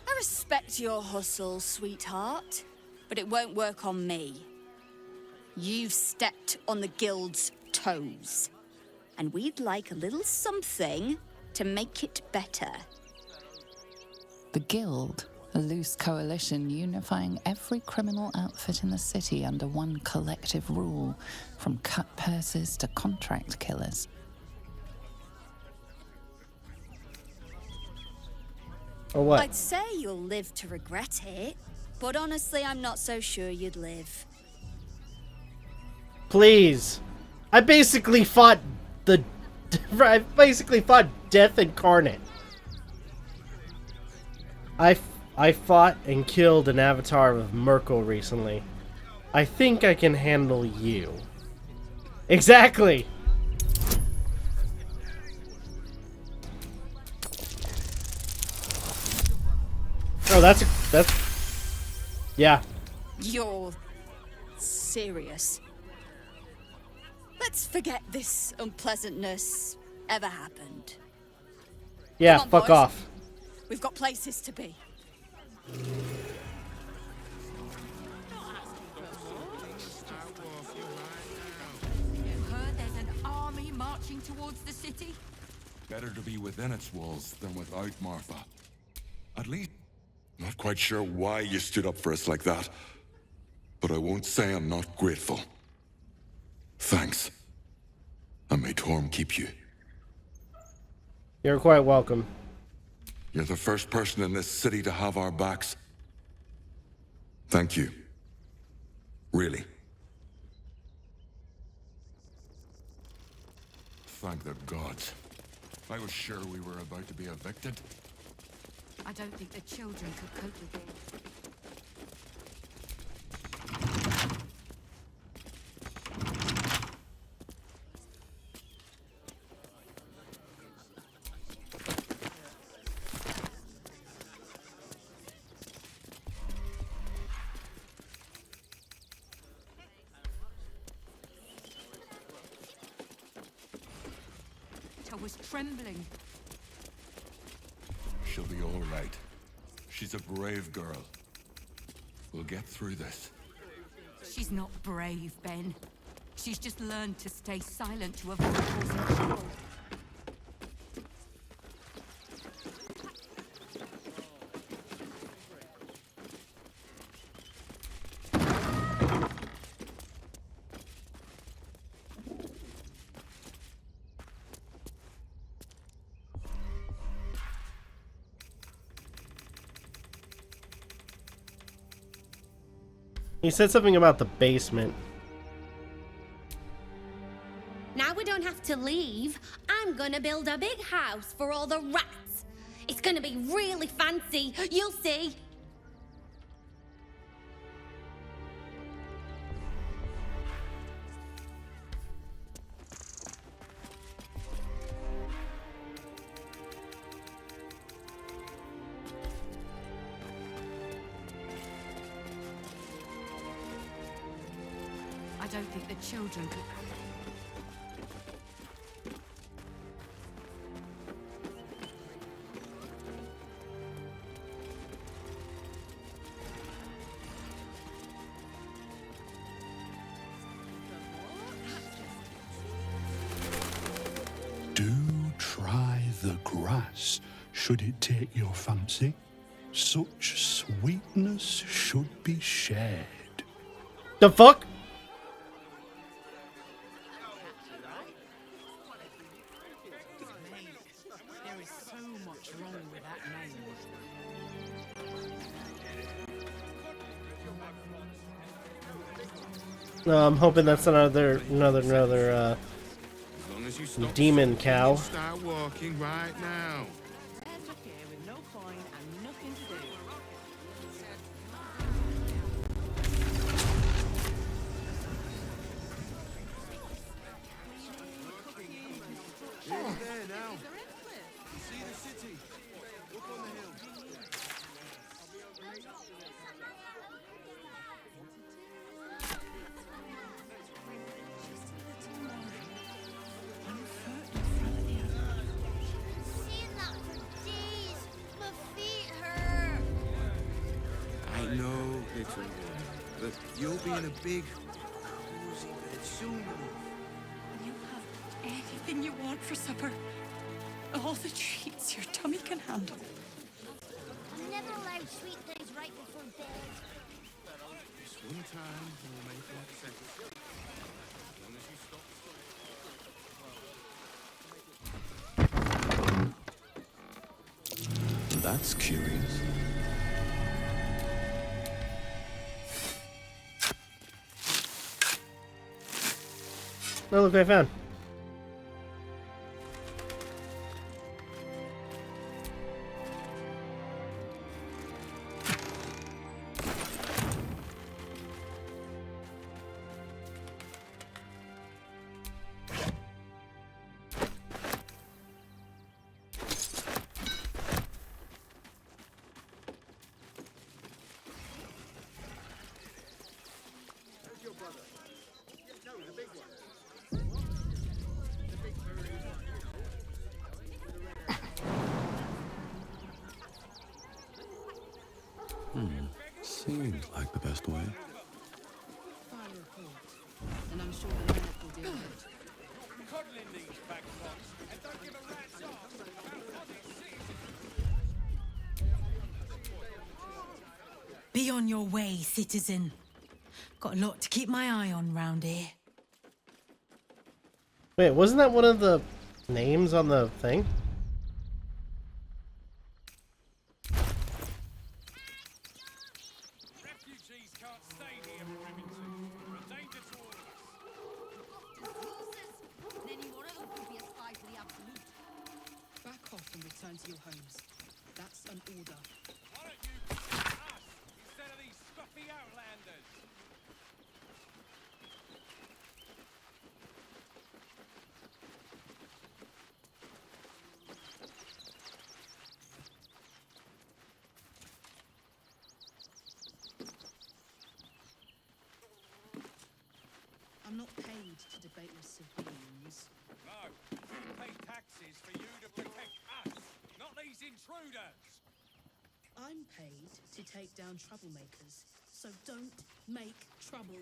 I respect your hustle, sweetheart, but it won't work on me. You've stepped on the guild's toes, and we'd like a little something to make it better. The Guild, a loose coalition unifying every criminal outfit in the city under one collective rule, from cut purses to contract killers. Or what? I'd say you'll live to regret it, but honestly, I'm not so sure you'd live. Please. I basically fought death incarnate. I fought and killed an avatar of Merkel recently. I think I can handle you. Exactly. Oh, that's yeah. You're serious? Let's forget this unpleasantness ever happened. Yeah, Come on, fuck boys. off. We've got places to be. You heard there's an army marching towards the city? Better to be within its walls than without, Martha. At least... Not quite sure why you stood up for us like that. But I won't say I'm not grateful. Thanks. And may Torm keep you. You're quite welcome. You're the first person in this city to have our backs. Thank you. Really. Thank the gods. I was sure we were about to be evicted. I don't think the children could cope with it. I was trembling. She'll be all right. She's a brave girl. We'll get through this. She's not brave, Ben. She's just learned to stay silent to avoid causing trouble. He said something about the basement. Now we don't have to leave. I'm gonna build a big house for all the rats. It's gonna be really fancy. You'll see. I don't think the children could... Do try the grass, should it take your fancy. Such sweetness should be shared. The fuck? There is so much wrong with that name. No, I'm hoping that's another As long as you stop demon cow. start walking right now. With no coin and nothing to do. There now. You see the city? Up on the hill. I know, little one, but you'll be in a big, cozy bed soon. You have anything you want for supper. All the treats your tummy can handle. I'm never allowed sweet things right before bed. Just one time, we'll make that settle. As long as you stop. That's curious. Oh, look what I found. Seems like the best way. And I'm sure the Manic will deal with it. Coddling these vagabonds and don't give a rat's ass about what it sees. Be on your way, citizen. Got a lot to keep my eye on round here. Wait, wasn't that one of the names on the thing? Refugees can't stay here, Remington. We're a danger to all of us. Then you one of them could be a spy for the absolute. Back off and return to your homes. That's an order. Why don't you us instead of these scruffy outlanders? I'm not paid to debate with civilians. No, we pay taxes for you to protect us, not these intruders. I'm paid to take down troublemakers, so don't make trouble.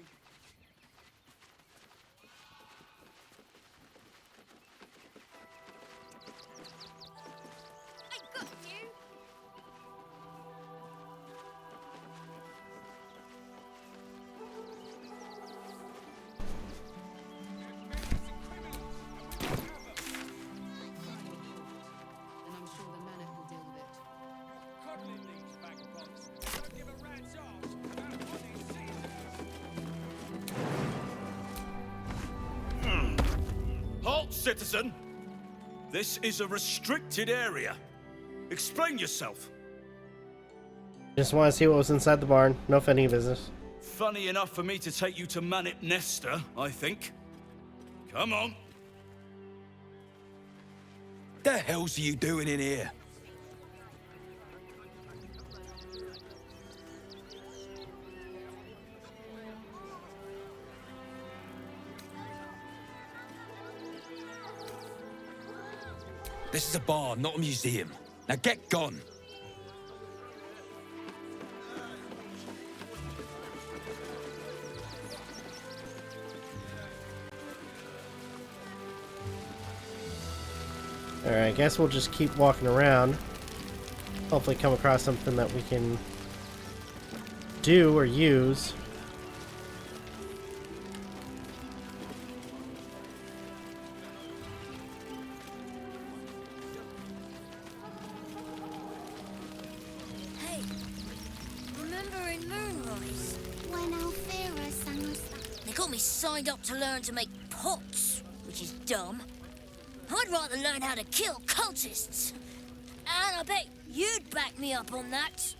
I got you. And I'm sure the Manic will deal with it. Coddling these vagabonds and don't give a rat's ass about what it sees. Halt, citizen! This is a restricted area. Explain yourself. Just want to see what was inside the barn. No funny business. Funny enough for me to take you to Manit Nesta, I think. Come on. The hell's you doing in here? This is a bar, not a museum. Now get gone. Alright, I guess we'll just keep walking around. Hopefully come across something that we can do or use. Hey, remember in Moonrise when Alfira sang us that? They got me signed up to learn to make pots, which is dumb. I'd rather learn how to kill cultists. And I bet you'd back me up on that.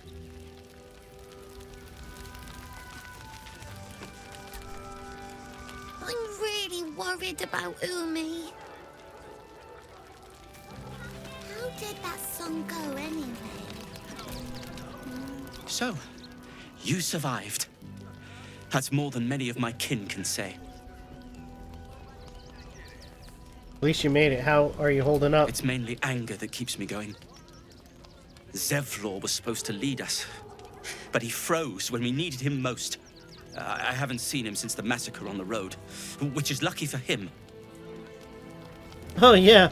I'm really worried about Umi. How did that song go anyway? So, you survived. That's more than many of my kin can say. At least you made it. How are you holding up? It's mainly anger that keeps me going. Zevlor was supposed to lead us, but he froze when we needed him most. I haven't seen him since the massacre on the road, which is lucky for him. Oh, yeah.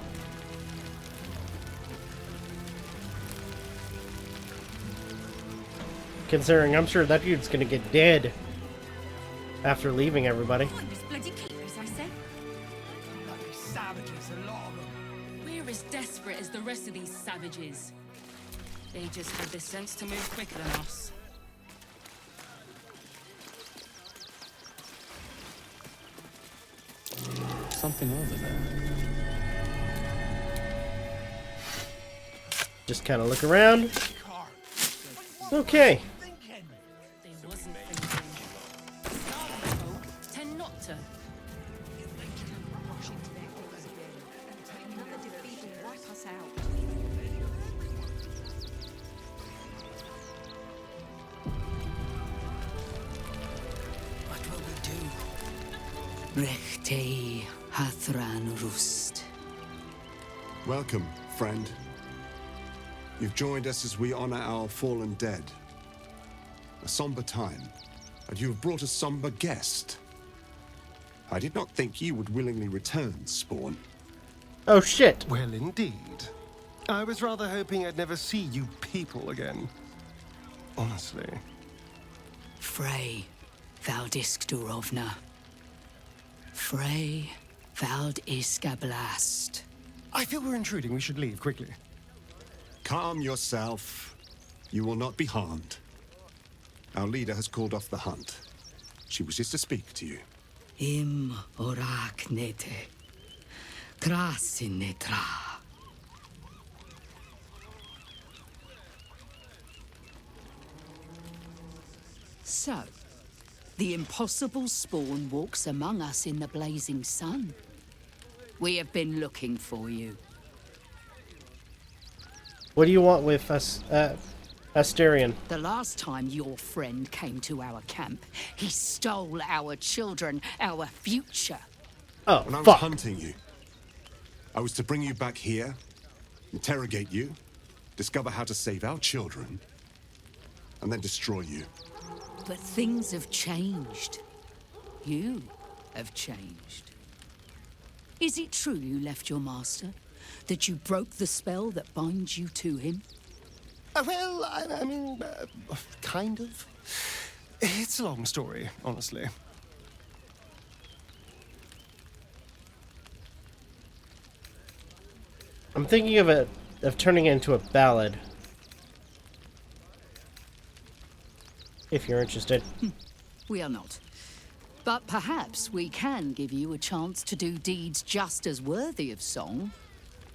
Considering I'm sure that dude's gonna get dead after leaving everybody. Bloody keepers, I said. Bloody savages, a lot of them. We're as desperate as the rest of these savages. They just had the sense to move quicker than us. Something over there. Just kind of look around. Okay. They wasn't thinking. Oh, tend not to. What will we do? Rechte Hathran Rust. Welcome, friend. You've joined us as we honor our fallen dead. A somber time, and you have brought a somber guest. I did not think you would willingly return, Spawn. Oh shit! Well, indeed. I was rather hoping I'd never see you people again. Honestly. Frey, Valdisk Durovna. Frey, Valdiskablast. I feel we're intruding. We should leave quickly. Calm yourself. You will not be harmed. Our leader has called off the hunt. She wishes to speak to you. Im oraknete. Krasinetra. So, the impossible Spawn walks among us in the blazing sun. We have been looking for you. What do you want with us, Asterion? The last time your friend came to our camp, he stole our children, our future. Oh, when I was fuck. hunting you, I was to bring you back here, interrogate you, discover how to save our children, and then destroy you. But things have changed. You have changed. Is it true you left your master? That you broke the spell that binds you to him? Well, I mean, kind of. It's a long story, honestly. I'm thinking of turning it into a ballad. If you're interested. We are not. But perhaps we can give you a chance to do deeds just as worthy of song.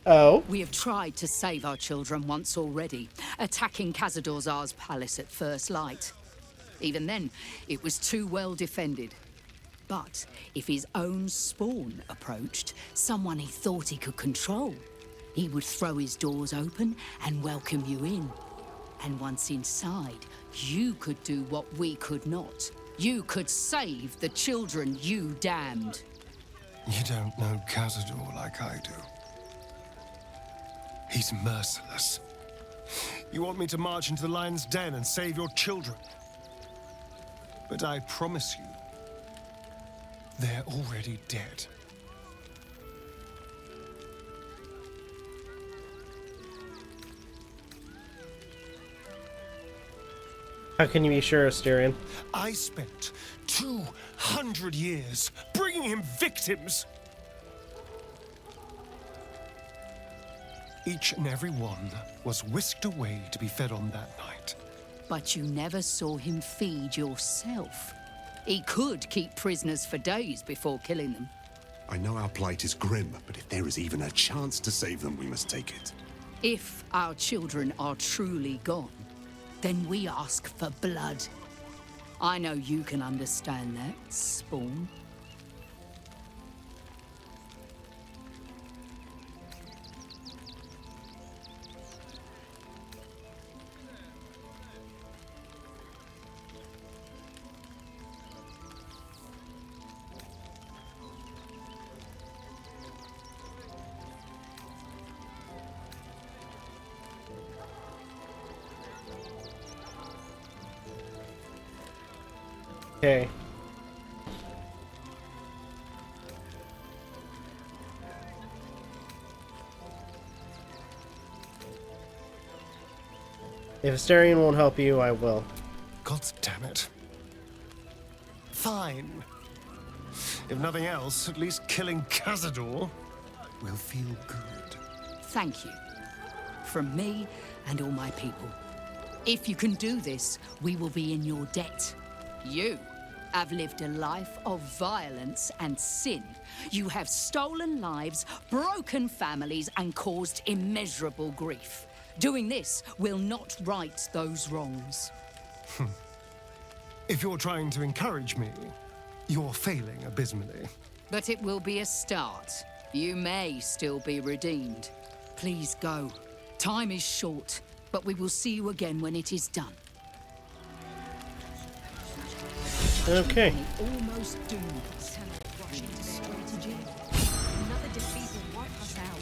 Oh? We have tried to save our children once already, attacking Khazad-dûr's palace at first light. Even then, it was too well defended. But if his own spawn approached, someone he thought he could control, he would throw his doors open and welcome you in. And once inside, you could do what we could not. You could save the children you damned. You don't know Khazad-dûr like I do. He's merciless. You want me to march into the lion's den and save your children? But I promise you, they're already dead. How can you be sure, Asterion? I spent 200 years bringing him victims. Each and every one was whisked away to be fed on that night. But you never saw him feed yourself. He could keep prisoners for days before killing them. I know our plight is grim, but if there is even a chance to save them, we must take it. If our children are truly gone, then we ask for blood. I know you can understand that, Spawn. Okay. If Asterion won't help you, I will. God damn it. Fine. If nothing else, at least killing Khazad-dûr will feel good. Thank you. From me and all my people. If you can do this, we will be in your debt. You have lived a life of violence and sin. You have stolen lives, broken families, and caused immeasurable grief. Doing this will not right those wrongs. If you're trying to encourage me, you're failing abysmally. But it will be a start. You may still be redeemed. Please go. Time is short, but we will see you again when it is done. Okay. Almost doomed. Rushing straight to jail. Another defeat will wipe us out.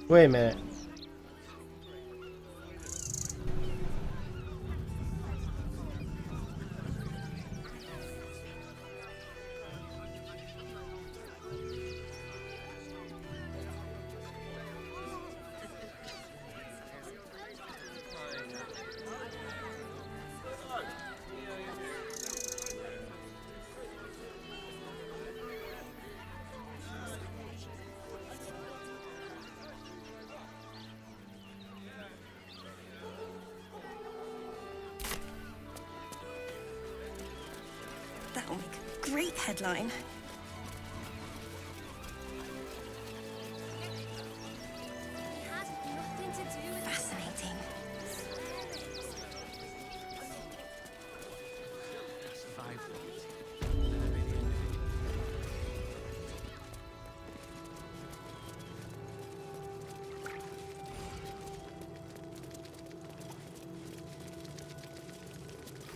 Wait a minute. That'll make a great headline. Fascinating.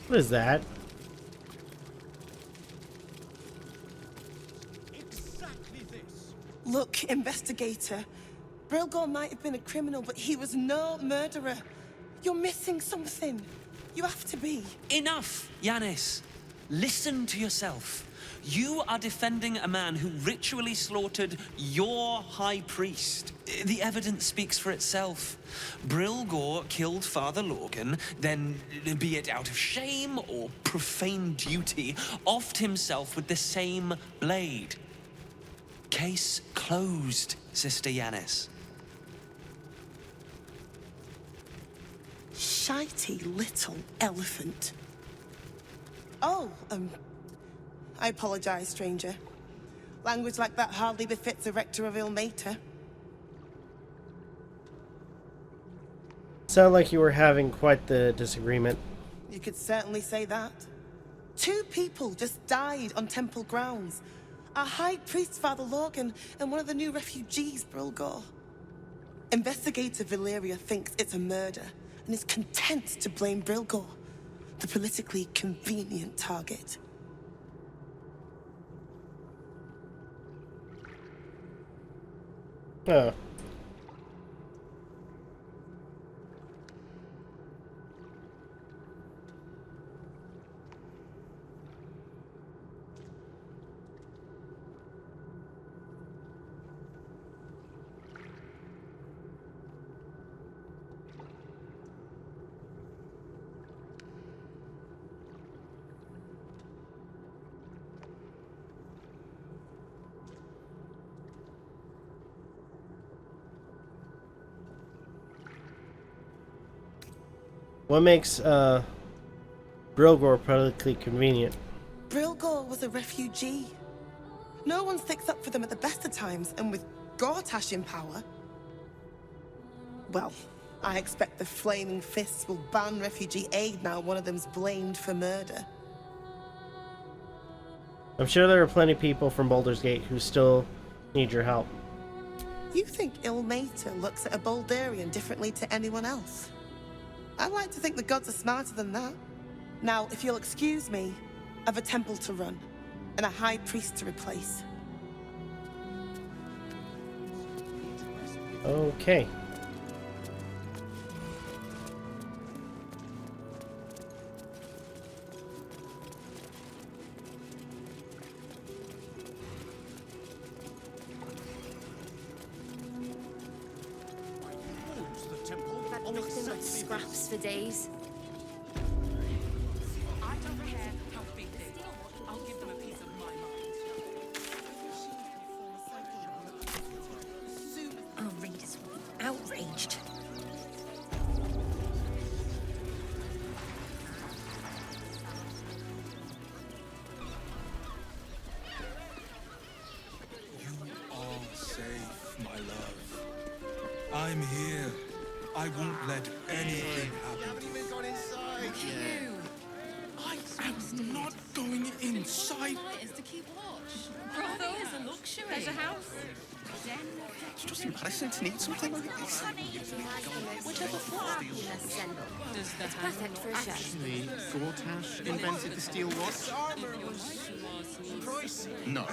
What is that? Look, investigator. Brilgor might have been a criminal, but he was no murderer. You're missing something. You have to be. Enough, Yanis. Listen to yourself. You are defending a man who ritually slaughtered your high priest. The evidence speaks for itself. Brilgor killed Father Lorgan, then, be it out of shame or profane duty, offed himself with the same blade. Case closed, Sister Yanis. Shitey little elephant. Oh, I apologize, stranger. Language like that hardly befits a rector of Ilmater. Sound like you were having quite the disagreement. You could certainly say that. 2 people just died on temple grounds. Our high priest, Father Lorgan, and one of the new refugees, Brilgor. Investigator Valeria thinks it's a murder and is content to blame Brilgor, the politically convenient target. Oh. What makes Brilgor politically convenient? Brilgor was a refugee. No one sticks up for them at the best of times, and with Gortash in power... Well, I expect the Flaming Fists will ban refugee aid now one of them's blamed for murder. I'm sure there are plenty of people from Baldur's Gate who still need your help. You think Ilmater looks at a Baldurian differently to anyone else? I like to think the gods are smarter than that. Now, if you'll excuse me, I've a temple to run, and a high priest to replace. Okay. Nothing but scraps for days. I don't care how big they are. I'll give them a piece of my mind. Our readers will be outraged. You are safe, my love. I'm here. I won't let anything happen. Look at you. I am I'm not going inside. Is to keep watch. Brothel is a luxury. There's a house. It's just embarrassing to need something like this. Whichever flat. Does the Perfect for a show. Actually, Gortash invented the steel watch. No,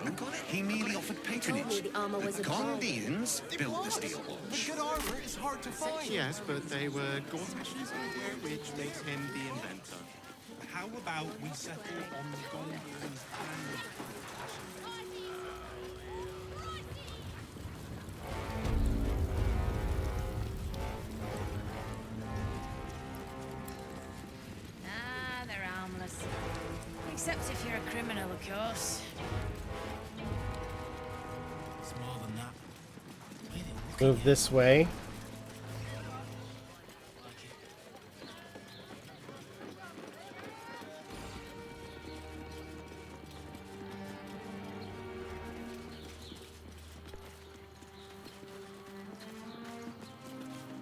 he merely offered patronage. Told me the armor was The a bargain. Gondians built the steel watch. Good armor is hard to find. Yes, but they were Gortash's idea, which makes him the inventor. How about we settle on the Gondians' plan? Ah, they're harmless. Except if you're a criminal, of course. It's more than that. Move this way.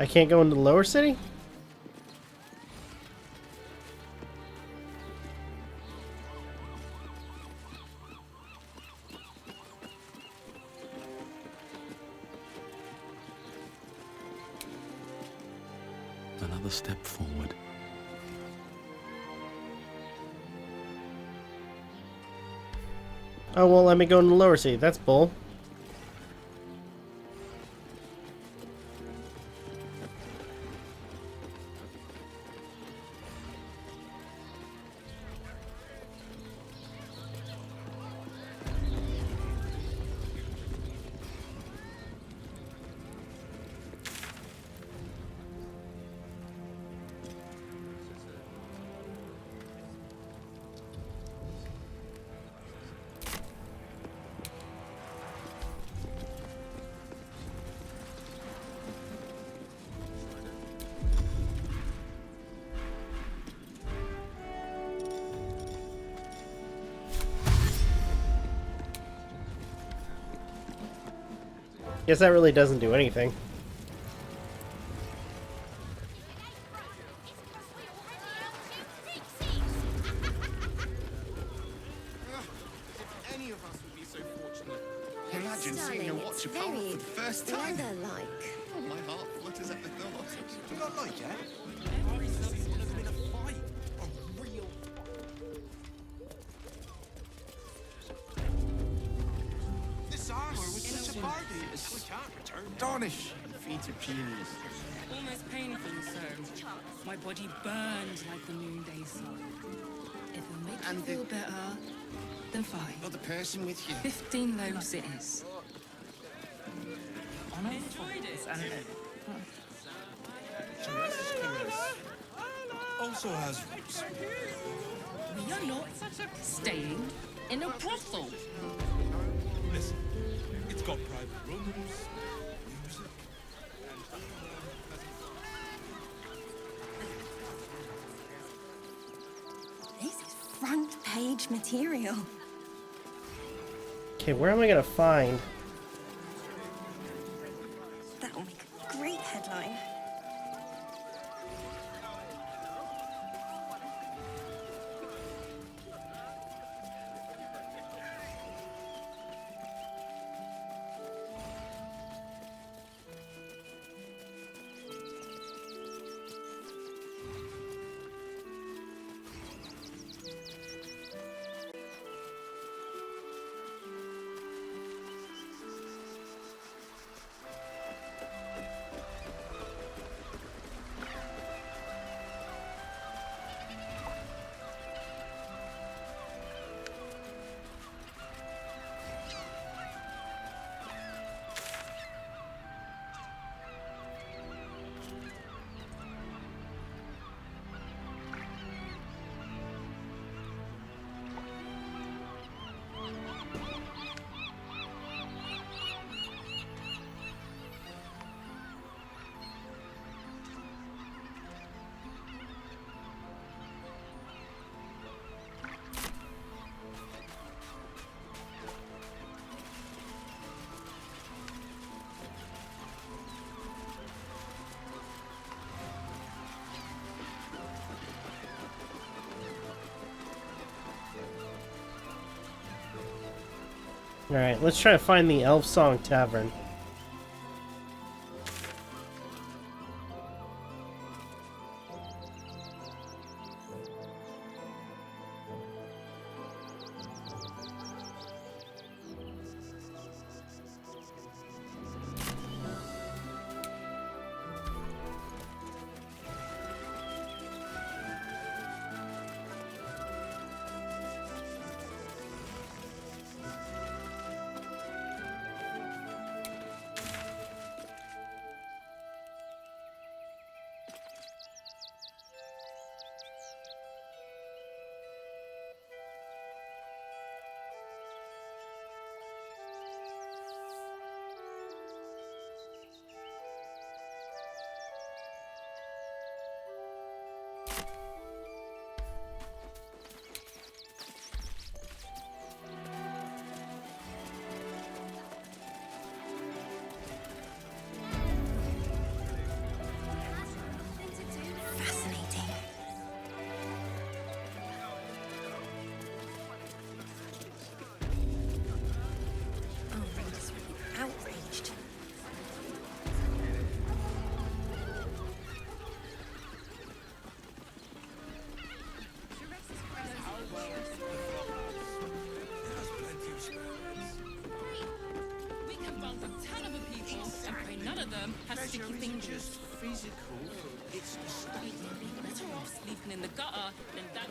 I can't go into the lower city? Another step forward. Oh, well, let me go in the lower city. That's bull. Guess that really doesn't do anything. Any of us would be so fortunate. Imagine seeing a watch apart for the first time. Leather-like. Oh, my heart flutters at the thought. Do you not like it? Every season has been a fight. A real. This armor was such a bargain. We can't return. Darnish, feet of genius. Almost painfully so. My body burned like the noonday sun. If it'll make you feel better, then fine. Got the person with you. 15 loaves it is. On a Fridays and Also has roots. we are not staying in a brothel. Listen, it's got private rooms, music. This is front page material. Okay, where am I gonna find? That'll make a great headline. Alright, let's try to find the Elf Song Tavern. Outraged. We can bound a ton of people, and pray none of them has sticky Pleasure isn't fingers. just physical, it's a state. Better off sleeping in the gutter than that.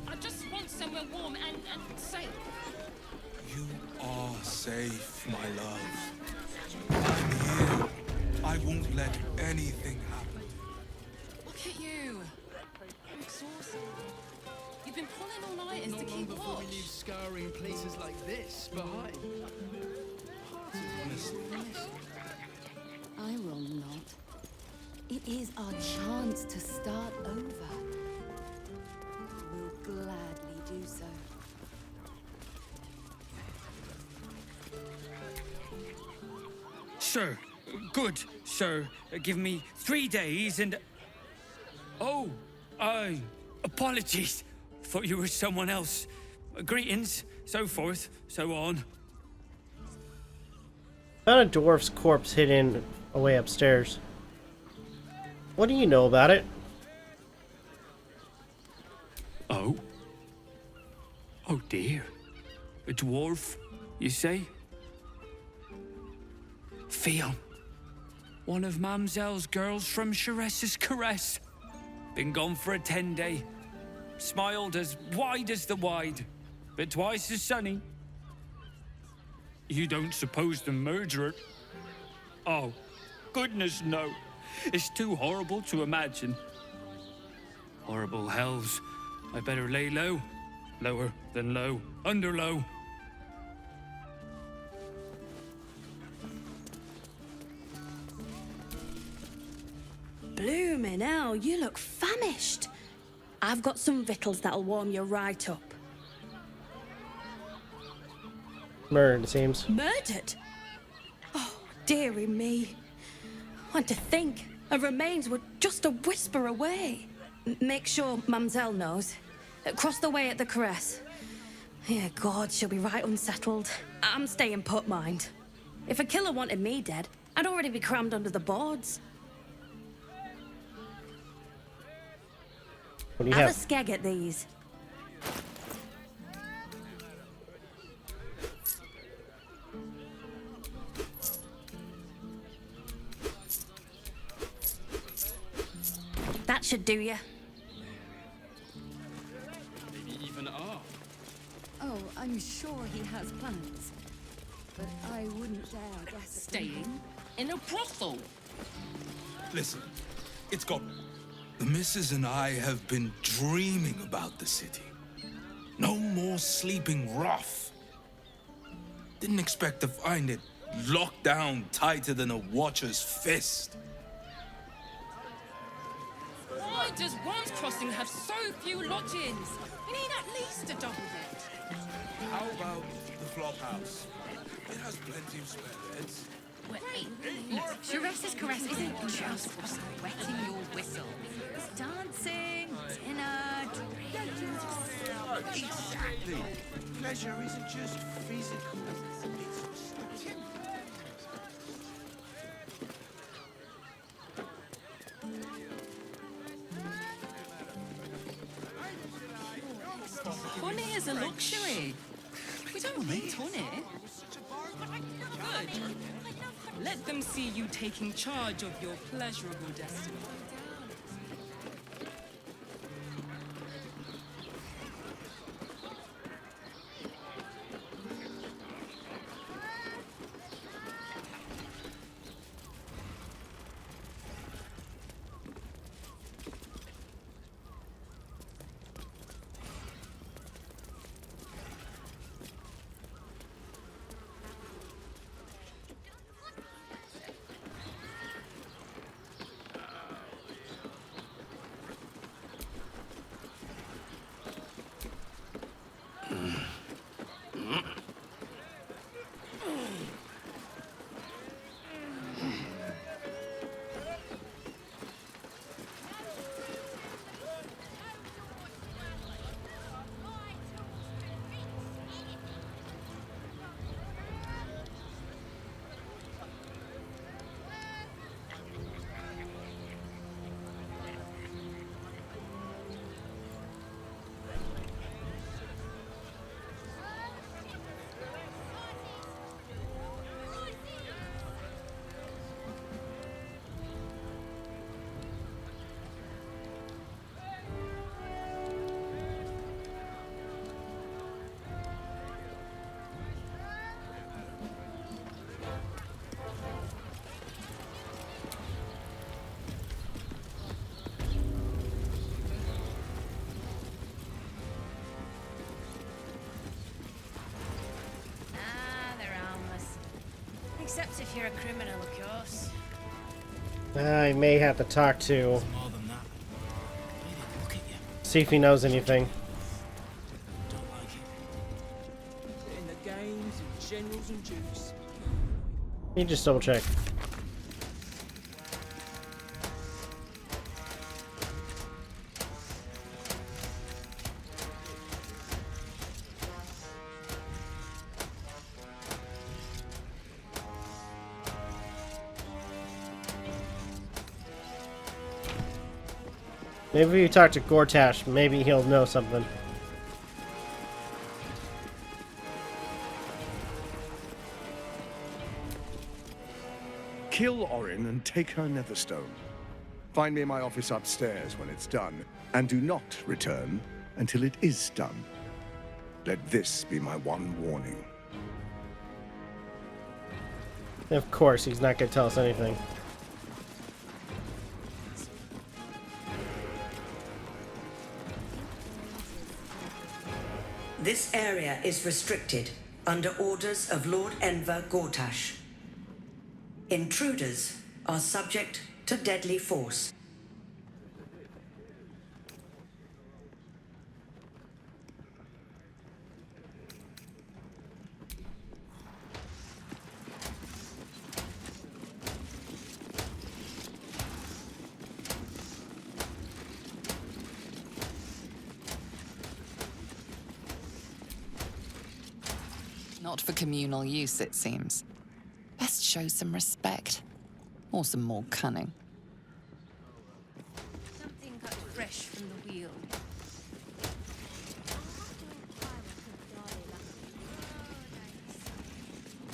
I just want somewhere warm and safe. You are safe, my love. I'm here. I won't let anything happen. Look at you. I'm exhausted. You've been pulling all nighters to keep Before we watch. leave scouring places like this behind. I will not. It is our chance to start over. We'll gladly do so. Sir, good, sir. Give me 3 days and... Oh, apologies. Thought you were someone else. Greetings, so forth, so on. Found a dwarf's corpse hidden away upstairs. What do you know about it? Oh? Oh dear. A dwarf, you say? Fion. One of Mamselle's girls from Chares's Caress. Been gone for a 10-day. Smiled as wide as the wide, but twice as sunny. You don't suppose the murderer... Oh, goodness no. It's too horrible to imagine. Horrible hells. I better lay low. Lower than low. Under low. Bloomin' hell, you look famished. I've got some victuals that'll warm you right up. Murdered, it seems. Murdered? Oh, dearie me. Want to think her remains were just a whisper away. Make sure Mamselle knows. Across the way at the Caress. Yeah, God, she'll be right unsettled. I'm staying put, mind. If a killer wanted me dead, I'd already be crammed under the boards. What do you Have have? a skeg at these. That should do you. Maybe even are. Oh, I'm sure he has plans. But I wouldn't dare guess. Staying in a brothel. Listen, it's got... The missus and I have been dreaming about the city. No more sleeping rough. Didn't expect to find it locked down tighter than a watcher's fist. Why does Worms Crossing have so few lodgings? We need at least a double bed. How about the flop house? It has plenty of spare beds. Look, Sharessa's caress isn't just wetting your whistle. It's dancing, dinner, drinks. Exactly. Pleasure isn't just physical. Honey is a luxury. We don't need honey. Good. Let them see you taking charge of your pleasurable destiny. Except if you're a criminal, of course. I may have to talk to. See if he knows anything. In the games and generals and dukes. You just double check. Maybe if you talk to Gortash, maybe he'll know something. Kill Orin and take her Netherstone. Find me in my office upstairs when it's done, and do not return until it is done. Let this be my one warning. Of course, he's not going to tell us anything. This area is restricted under orders of Lord Enver Gortash. Intruders are subject to deadly force. Not for communal use, it seems. Best show some respect. Or some more cunning. Something cut fresh from the wheel.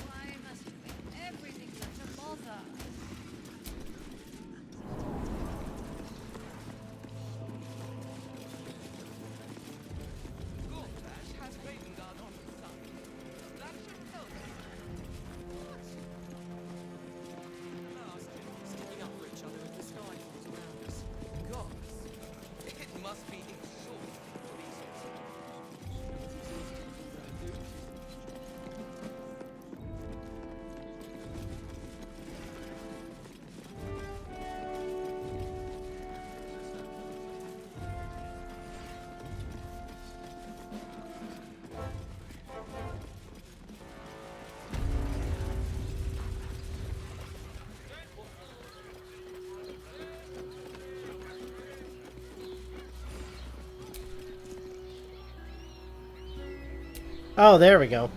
Why must you make everything such a bother? Sticking up for each other. Oh, there we go.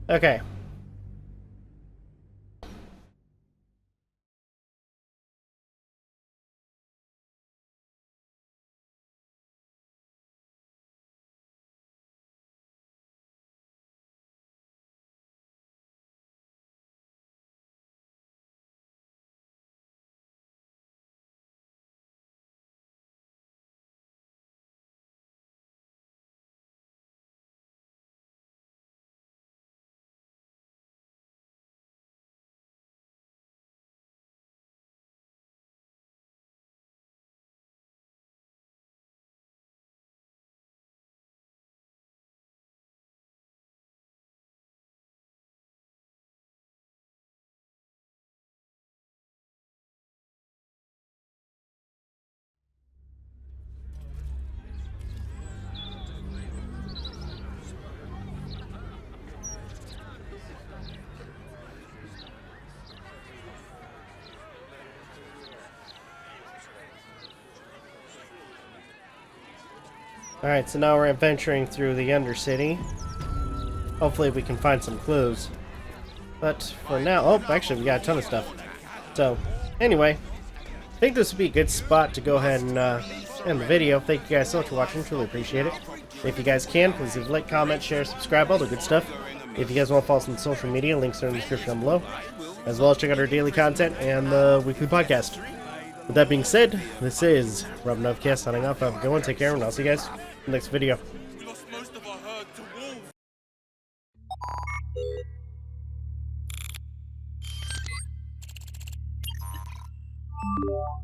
Okay. Alright, so now we're adventuring through the Undercity. Hopefully we can find some clues. But for now... Oh, actually we got a ton of stuff. So, anyway. I think this would be a good spot to go ahead and end the video. Thank you guys so much for watching. Truly appreciate it. If you guys can, please leave a like, comment, share, subscribe, all the good stuff. If you guys want to follow us on social media, links are in the description down below. As well as check out our daily content and the weekly podcast. With that being said, this is Novakast signing off. Have a good one. Take care, and I'll see you guys in the next video. You